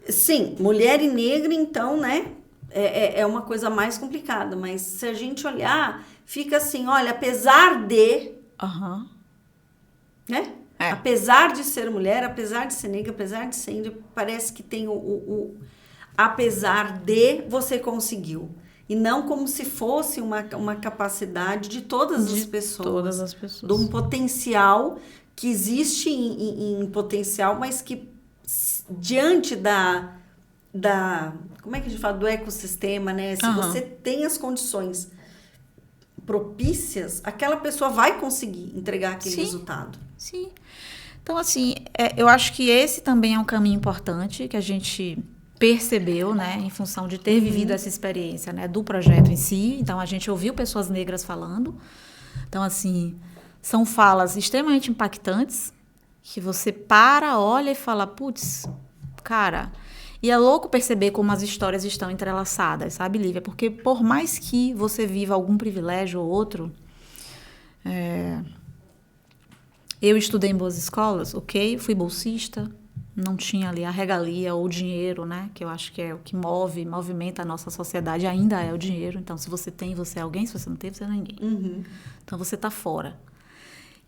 Sim, mulher e negra, então, né? É uma coisa mais complicada, mas se a gente olhar, fica assim, olha, apesar de, né? Apesar de ser mulher, apesar de ser negra, apesar de ser índia, parece que tem apesar de você conseguiu. E não como se fosse uma capacidade de todas as pessoas. Todas as pessoas. De um potencial que existe em potencial, mas que diante como é que a gente fala? Do ecossistema, né? Se você tem as condições propícias, aquela pessoa vai conseguir entregar aquele resultado. Sim. Então, assim, eu acho que esse também é um caminho importante que a gente percebeu, né, em função de ter vivido essa experiência, né, do projeto em si. Então, a gente ouviu pessoas negras falando. Então, assim, são falas extremamente impactantes que você olha e fala, putz, cara... E é louco perceber como as histórias estão entrelaçadas, sabe, Lívia? Porque por mais que você viva algum privilégio ou outro, eu estudei em boas escolas, ok? Fui bolsista, não tinha ali a regalia ou o dinheiro, né? Que eu acho que é o que movimenta a nossa sociedade, ainda é o dinheiro. Então, se você tem, você é alguém, se você não tem, você não é ninguém. Uhum. Então, você está fora.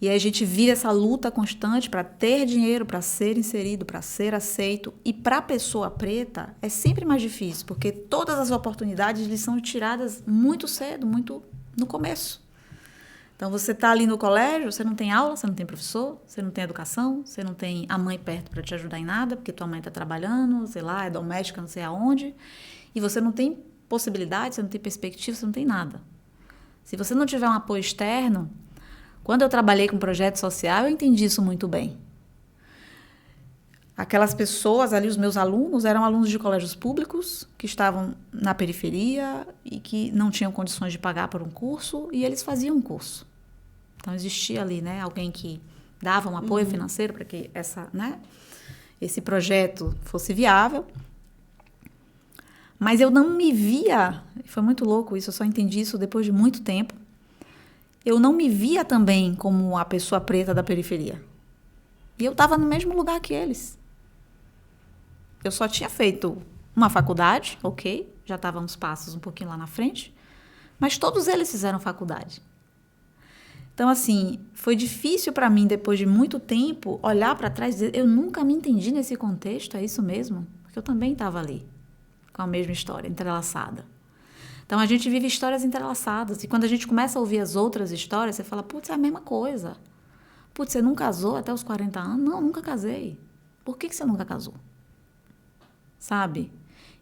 E aí a gente vive essa luta constante para ter dinheiro, para ser inserido, para ser aceito. E para a pessoa preta é sempre mais difícil, porque todas as oportunidades lhes são tiradas muito cedo, muito no começo. Então, você está ali no colégio, você não tem aula, você não tem professor, você não tem educação, você não tem a mãe perto para te ajudar em nada, porque tua mãe está trabalhando, sei lá, é doméstica, não sei aonde. E você não tem possibilidade, você não tem perspectiva, você não tem nada. Se você não tiver um apoio externo... Quando eu trabalhei com projeto social, eu entendi isso muito bem. Aquelas pessoas ali, os meus alunos, eram alunos de colégios públicos, que estavam na periferia e que não tinham condições de pagar por um curso, e eles faziam um curso. Então, existia ali, né, alguém que dava um apoio financeiro para que esse projeto fosse viável. Mas eu não me via, foi muito louco isso, eu só entendi isso depois de muito tempo, eu não me via também como a pessoa preta da periferia. E eu estava no mesmo lugar que eles. Eu só tinha feito uma faculdade, ok, já estava uns passos um pouquinho lá na frente, mas todos eles fizeram faculdade. Então, assim, foi difícil para mim, depois de muito tempo, olhar para trás e dizer, eu nunca me entendi nesse contexto, é isso mesmo? Porque eu também estava ali, com a mesma história, entrelaçada. Então, a gente vive histórias entrelaçadas. E quando a gente começa a ouvir as outras histórias, você fala, putz, é a mesma coisa. Putz, você não casou até os 40 anos? Não, nunca casei. Por que você nunca casou? Sabe?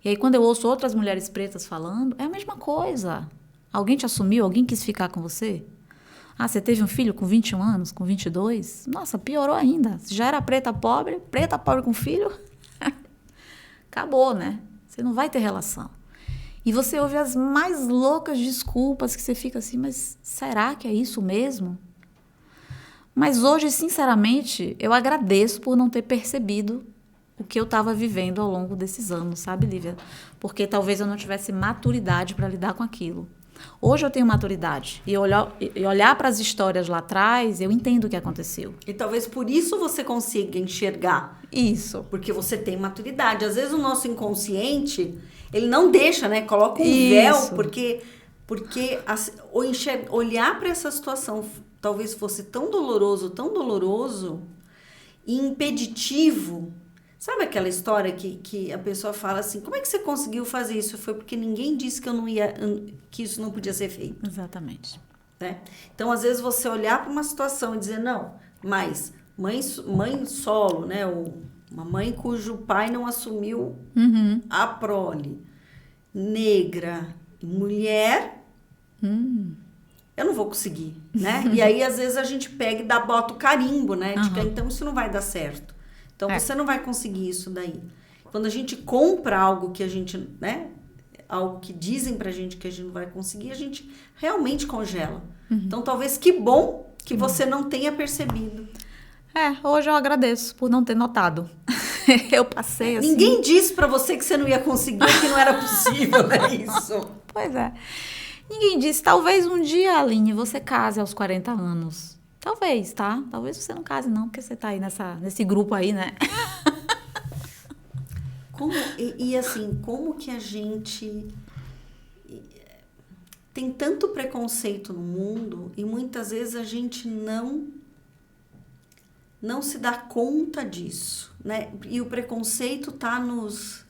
E aí, quando eu ouço outras mulheres pretas falando, é a mesma coisa. Alguém te assumiu? Alguém quis ficar com você? Ah, você teve um filho com 21 anos, com 22? Nossa, piorou ainda. Você já era preta pobre com filho, acabou, né? Você não vai ter relação. E você ouve as mais loucas desculpas que você fica assim, mas será que é isso mesmo? Mas hoje, sinceramente, eu agradeço por não ter percebido o que eu estava vivendo ao longo desses anos, sabe, Lívia? Porque talvez eu não tivesse maturidade para lidar com aquilo. Hoje eu tenho maturidade e olhar para as histórias lá atrás, eu entendo o que aconteceu. E talvez por isso você consiga enxergar. Isso. Porque você tem maturidade. Às vezes o nosso inconsciente... Ele não deixa, né? Coloca um véu, porque olhar para essa situação talvez fosse tão doloroso e impeditivo. Sabe aquela história que a pessoa fala assim, como é que você conseguiu fazer isso? Foi porque ninguém disse que isso não podia ser feito. Exatamente. Né? Então, às vezes, você olhar para uma situação e dizer, não, mas mãe solo, né? Uma mãe cujo pai não assumiu a prole, negra, mulher, eu não vou conseguir, né? E aí, às vezes, a gente pega e bota o carimbo, né? Então, isso não vai dar certo. Então, você não vai conseguir isso daí. Quando a gente compra algo que a gente, né? Algo que dizem pra gente que a gente não vai conseguir, a gente realmente congela. Então, talvez que bom que você não tenha percebido. Hoje eu agradeço por não ter notado. Eu passei assim... Ninguém disse pra você que você não ia conseguir, que não era possível, é isso. Pois é. Ninguém disse, talvez um dia, Aline, você case aos 40 anos. Talvez, tá? Talvez você não case não, porque você tá aí nesse grupo aí, né? Assim, como que a gente... Tem tanto preconceito no mundo e muitas vezes a gente não se dá conta disso, né? E o preconceito tá nos...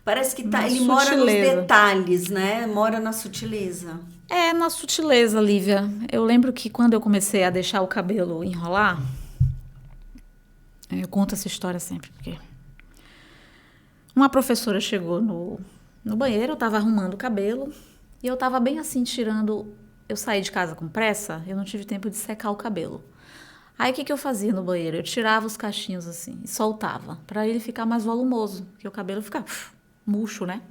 Parece que ele mora nos detalhes, né? Mora na sutileza. Na sutileza, Lívia. Eu lembro que quando eu comecei a deixar o cabelo enrolar, eu conto essa história sempre, porque uma professora chegou no banheiro, eu tava arrumando o cabelo, e eu tava bem assim, eu saí de casa com pressa, eu não tive tempo de secar o cabelo. Aí, o que eu fazia no banheiro? Eu tirava os cachinhos assim e soltava, para ele ficar mais volumoso, porque o cabelo fica murcho, né?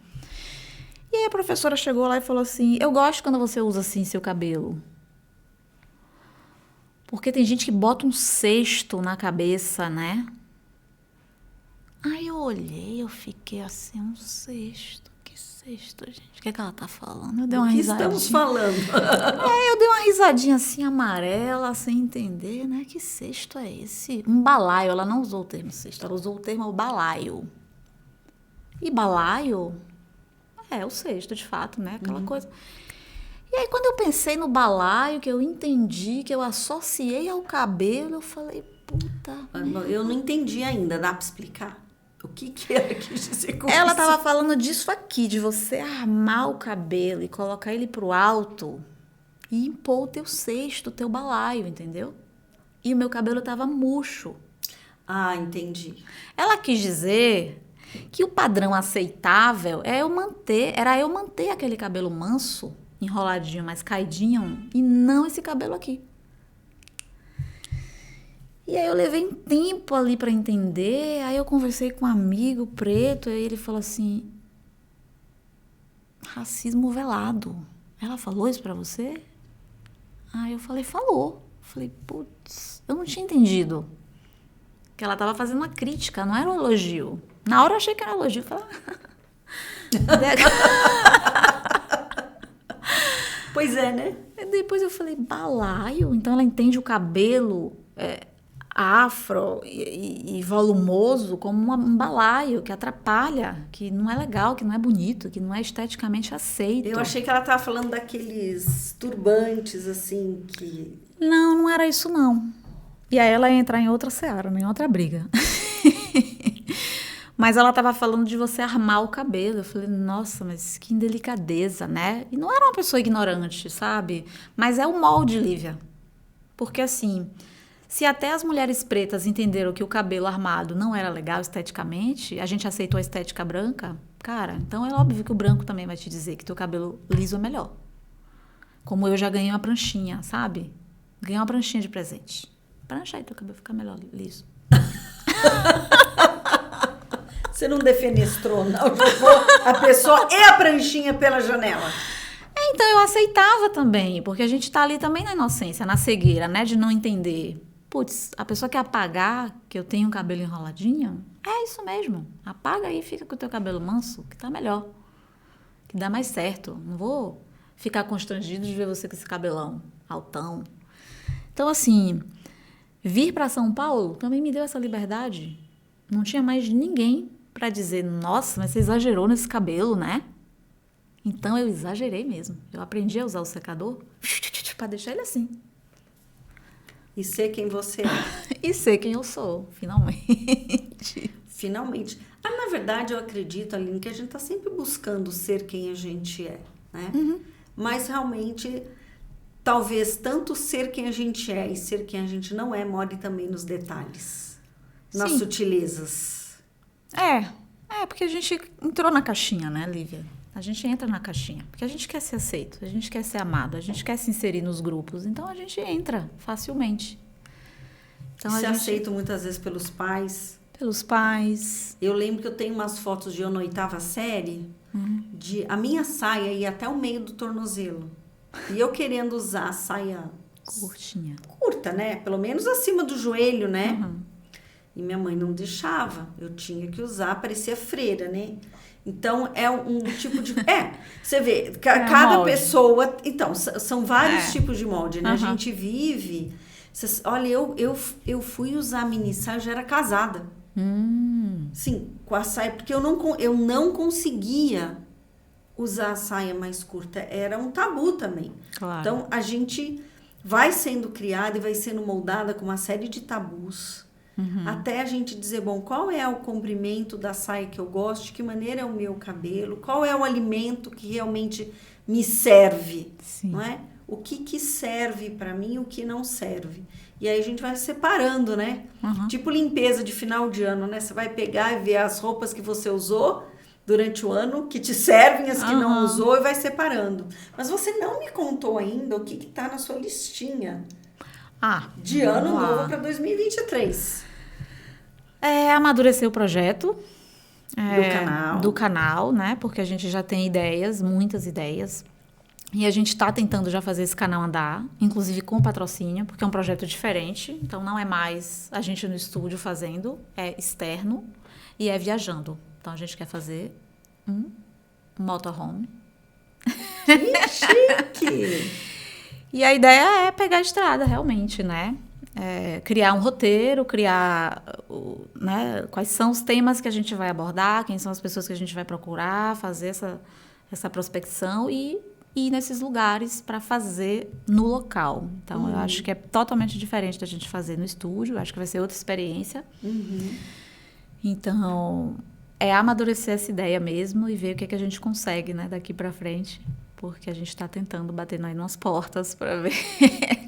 E aí a professora chegou lá e falou assim, eu gosto quando você usa assim seu cabelo. Porque tem gente que bota um cesto na cabeça, né? Aí eu olhei, eu fiquei assim, um cesto. Que cesto, gente? O que é que ela tá falando? Eu dei uma risadinha. O que estamos falando? Eu dei uma risadinha assim, amarela, sem entender, né? Que cesto é esse? Um balaio. Ela não usou o termo cesto, ela usou o termo balaio. E balaio é o cesto, de fato, né? Aquela coisa. E aí, quando eu pensei no balaio, que eu entendi, que eu associei ao cabelo, eu falei, puta. Eu não entendi ainda, dá pra explicar? O que ela quis dizer com Ela isso? tava falando disso aqui, de você armar o cabelo e colocar ele pro alto e impor o teu cesto, o teu balaio, entendeu? E o meu cabelo tava murcho. Ah, entendi. Ela quis dizer que o padrão aceitável era eu manter aquele cabelo manso, enroladinho, mas caidinho, e não esse cabelo aqui. E aí eu levei um tempo ali pra entender, aí eu conversei com um amigo preto, e ele falou assim, racismo velado. Ela falou isso pra você? Aí eu falei, falou. Falei, putz, eu não tinha entendido. Que ela tava fazendo uma crítica, não era um elogio. Na hora eu achei que era um elogio, eu falei... Pois é, né? E depois eu falei, balaio? Então ela entende o cabelo afro e volumoso como um balaio que atrapalha, que não é legal, que não é bonito, que não é esteticamente aceito. Eu achei que ela tava falando daqueles turbantes, assim, que... Não era isso não. E aí ela ia entrar em outra seara, em outra briga. Mas ela tava falando de você armar o cabelo. Eu falei, nossa, mas que indelicadeza, né? E não era uma pessoa ignorante, sabe? Mas é o molde, Lívia. Porque assim, se até as mulheres pretas entenderam que o cabelo armado não era legal esteticamente, a gente aceitou a estética branca, cara, então é óbvio que o branco também vai te dizer que teu cabelo liso é melhor. Como eu já ganhei uma pranchinha, sabe? Ganhei uma pranchinha de presente. Prancha aí, teu cabelo fica melhor liso. Você não defenestrou, não. Jogou a pessoa e a pranchinha pela janela. Então eu aceitava também, porque a gente tá ali também na inocência, na cegueira, né? De não entender. Putz, a pessoa quer apagar que eu tenho um cabelo enroladinho? É isso mesmo. Apaga aí e fica com o teu cabelo manso, que tá melhor. Que dá mais certo. Não vou ficar constrangido de ver você com esse cabelão altão. Então, assim, vir para São Paulo também me deu essa liberdade. Não tinha mais ninguém para dizer, nossa, mas você exagerou nesse cabelo, né? Então eu exagerei mesmo. Eu aprendi a usar o secador para deixar ele assim. E ser quem você é. E ser quem eu sou, finalmente. Finalmente. Na verdade, eu acredito, Aline, que a gente tá sempre buscando ser quem a gente é, né? Mas realmente, talvez tanto ser quem a gente é e ser quem a gente não é, more também nos detalhes. Nas Sim. sutilezas. Porque a gente entrou na caixinha, né, Lívia? A gente entra na caixinha, porque a gente quer ser aceito, a gente quer ser amado, a gente quer se inserir nos grupos, então a gente entra facilmente. Então, Se aceito muitas vezes pelos pais. Pelos pais. Eu lembro que eu tenho umas fotos de eu na 8ª série, de a minha saia ia até o meio do tornozelo. E eu querendo usar a saia Curtinha. curta, né? Pelo menos acima do joelho, né? E minha mãe não deixava. Eu tinha que usar, parecia freira, né? Então, é um tipo de... você vê, cada molde. pessoa... Então, são vários tipos de molde, né? A gente vive... Olha, eu fui usar mini saia, eu já era casada. Sim, com a saia... Porque eu não conseguia usar a saia mais curta. Era um tabu também. Claro. Então, a gente vai sendo criada e vai sendo moldada com uma série de tabus... Até a gente dizer, bom, qual é o comprimento da saia que eu gosto, de que maneira é o meu cabelo, qual é o alimento que realmente me serve, Sim. não é? O que serve para mim e o que não serve. E aí a gente vai separando, né? Tipo limpeza de final de ano, né? Você vai pegar e ver as roupas que você usou durante o ano, que te servem, as que não usou, e vai separando. Mas você não me contou ainda o que tá na sua listinha. De ano novo para 2023. Amadurecer o projeto do canal, né? Porque a gente já tem ideias, muitas ideias. E a gente está tentando já fazer esse canal andar, inclusive com patrocínio, porque é um projeto diferente. Então, não é mais a gente no estúdio fazendo, é externo. e é viajando. Então, a gente quer fazer um motorhome. Que chique! E a ideia é pegar a estrada, realmente, né? Criar um roteiro, né, quais são os temas que a gente vai abordar, quem são as pessoas que a gente vai procurar, fazer essa prospecção e ir nesses lugares para fazer no local. Então, eu acho que é totalmente diferente da gente fazer no estúdio, acho que vai ser outra experiência. Então, amadurecer essa ideia mesmo e ver o que a gente consegue, né, daqui para frente. Porque a gente está tentando bater aí nas portas para ver.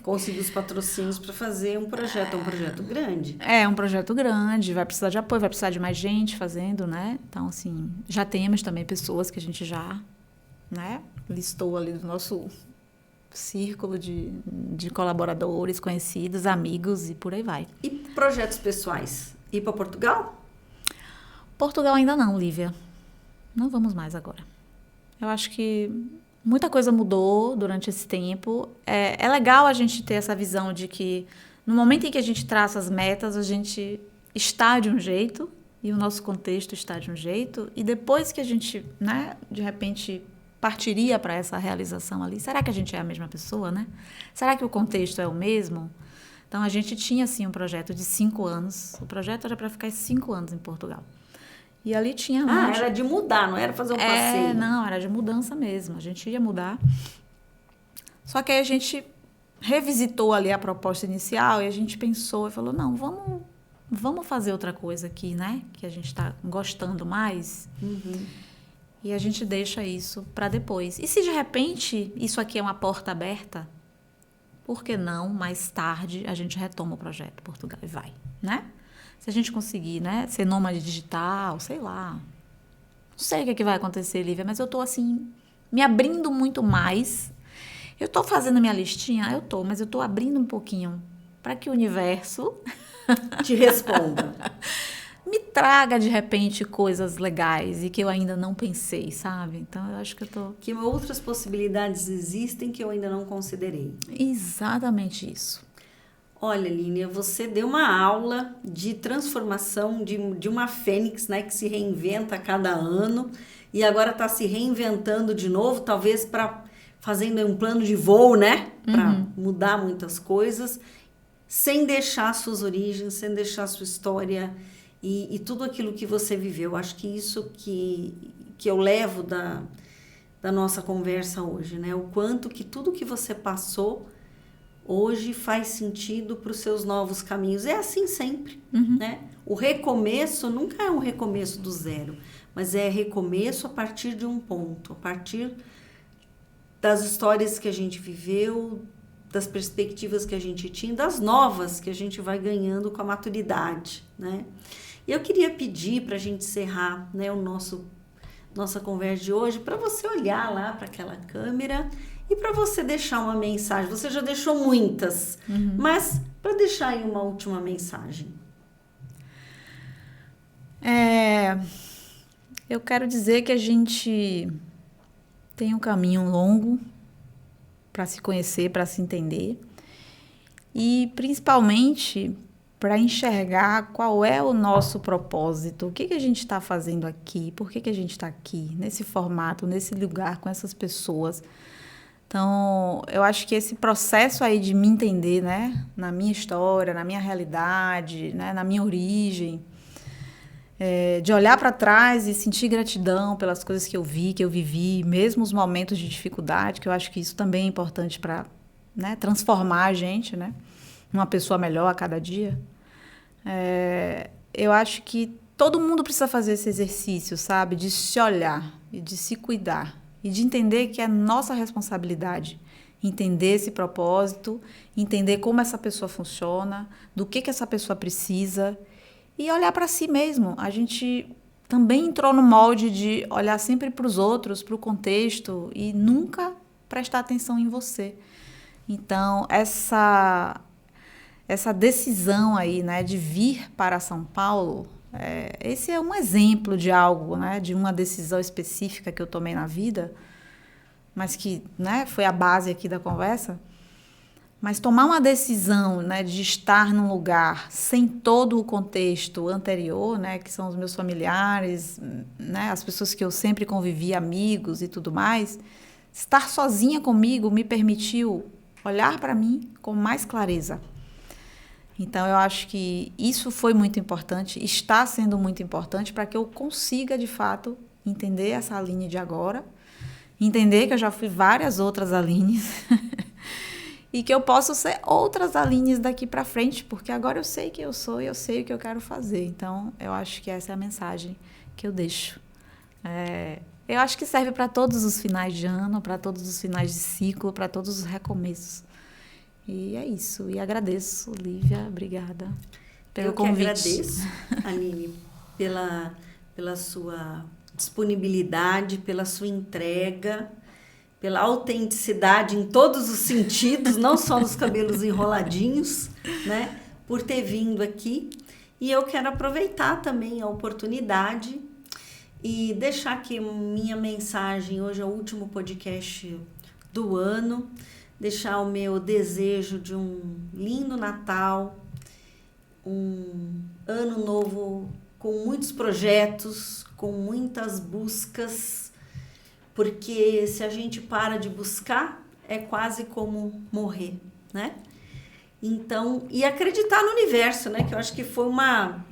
Conseguir os patrocínios para fazer um projeto grande. É um projeto grande, vai precisar de apoio, vai precisar de mais gente fazendo, né? Então, assim, já temos também pessoas que a gente já, né, listou ali do nosso círculo de colaboradores, conhecidos, amigos e por aí vai. E projetos pessoais? Ir para Portugal? Portugal ainda não, Lívia. Não vamos mais agora. Eu acho que muita coisa mudou durante esse tempo. É legal a gente ter essa visão de que no momento em que a gente traça as metas, a gente está de um jeito e o nosso contexto está de um jeito. E depois que a gente, né, de repente partiria para essa realização ali, será que a gente é a mesma pessoa, né? Será que o contexto é o mesmo? Então, a gente tinha, assim, um projeto de 5 anos. O projeto era para ficar 5 anos em Portugal. E ali tinha... era de mudar, não era fazer um passeio. Não, era de mudança mesmo. A gente ia mudar. Só que aí a gente revisitou ali a proposta inicial e a gente pensou e falou, não, vamos fazer outra coisa aqui, né? Que a gente está gostando mais. E a gente deixa isso para depois. E se de repente isso aqui é uma porta aberta, por que não, mais tarde, a gente retoma o projeto Portugal e vai, né? Se a gente conseguir, né, ser nômade digital, sei lá. Não sei o que vai acontecer, Lívia, mas eu tô assim, me abrindo muito mais. Eu tô fazendo minha listinha, mas eu tô abrindo um pouquinho para que o universo te responda. Me traga, de repente, coisas legais e que eu ainda não pensei, sabe? Então, eu acho que eu tô... Que outras possibilidades existem que eu ainda não considerei. Exatamente isso. Olha, Línia, você deu uma aula de transformação de uma fênix, né, que se reinventa a cada ano e agora está se reinventando de novo, talvez fazendo um plano de voo, né, para mudar muitas coisas, sem deixar suas origens, sem deixar sua história e tudo aquilo que você viveu. Acho que isso que eu levo da nossa conversa hoje, né, o quanto que tudo que você passou hoje faz sentido para os seus novos caminhos. É assim sempre, né? O recomeço nunca é um recomeço do zero, mas é recomeço a partir de um ponto, a partir das histórias que a gente viveu, das perspectivas que a gente tinha, das novas que a gente vai ganhando com a maturidade, né? E eu queria pedir para a gente encerrar, né, nossa conversa de hoje, para você olhar lá para aquela câmera e para você deixar uma mensagem. Você já deixou muitas, mas para deixar aí uma última mensagem. Eu quero dizer que a gente tem um caminho longo para se conhecer, para se entender e principalmente para enxergar qual é o nosso propósito, o que a gente está fazendo aqui, por que a gente está aqui, nesse formato, nesse lugar, com essas pessoas. Então, eu acho que esse processo aí de me entender, né, na minha história, na minha realidade, né, na minha origem, de olhar para trás e sentir gratidão pelas coisas que eu vi, que eu vivi, mesmo os momentos de dificuldade, que eu acho que isso também é importante para, né, transformar a gente, né, numa pessoa melhor a cada dia. Eu acho que todo mundo precisa fazer esse exercício, sabe, de se olhar e de se cuidar. E de entender que é nossa responsabilidade entender esse propósito, entender como essa pessoa funciona, do que essa pessoa precisa e olhar para si mesmo. A gente também entrou no molde de olhar sempre para os outros, para o contexto e nunca prestar atenção em você. Então, essa decisão aí, né, de vir para São Paulo... esse é um exemplo de algo, né, de uma decisão específica que eu tomei na vida, mas que, né, foi a base aqui da conversa. Mas tomar uma decisão, né, de estar num lugar sem todo o contexto anterior, né, que são os meus familiares, né, as pessoas que eu sempre convivi, amigos e tudo mais, estar sozinha comigo me permitiu olhar para mim com mais clareza. Então, eu acho que isso foi muito importante, está sendo muito importante para que eu consiga, de fato, entender essa Aline de agora, entender que eu já fui várias outras Alines e que eu posso ser outras Alines daqui para frente, porque agora eu sei quem eu sou e eu sei o que eu quero fazer. Então, eu acho que essa é a mensagem que eu deixo. Eu acho que serve para todos os finais de ano, para todos os finais de ciclo, para todos os recomeços. E é isso. E agradeço, Lívia. Obrigada pelo convite. Eu que agradeço, Aline, pela sua disponibilidade, pela sua entrega, pela autenticidade em todos os sentidos, não só nos cabelos enroladinhos, né? Por ter vindo aqui. E eu quero aproveitar também a oportunidade e deixar aqui minha mensagem. Hoje é o último podcast do ano. Deixar o meu desejo de um lindo Natal, um ano novo com muitos projetos, com muitas buscas, porque se a gente para de buscar, é quase como morrer, né? Então, e acreditar no universo, né? Que eu acho que foi uma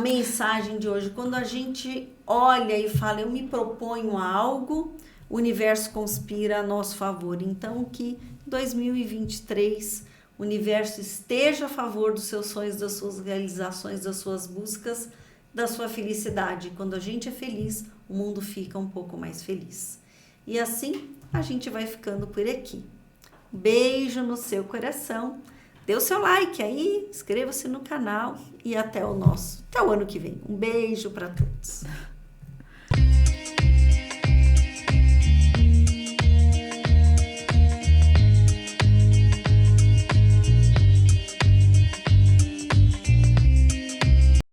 mensagem de hoje. Quando a gente olha e fala, eu me proponho a algo, o universo conspira a nosso favor. Então, que 2023 o universo esteja a favor dos seus sonhos, das suas realizações, das suas buscas, da sua felicidade. Quando a gente é feliz, o mundo fica um pouco mais feliz. E assim, a gente vai ficando por aqui. Beijo no seu coração. Dê o seu like aí, inscreva-se no canal e até o ano que vem. Um beijo para todos.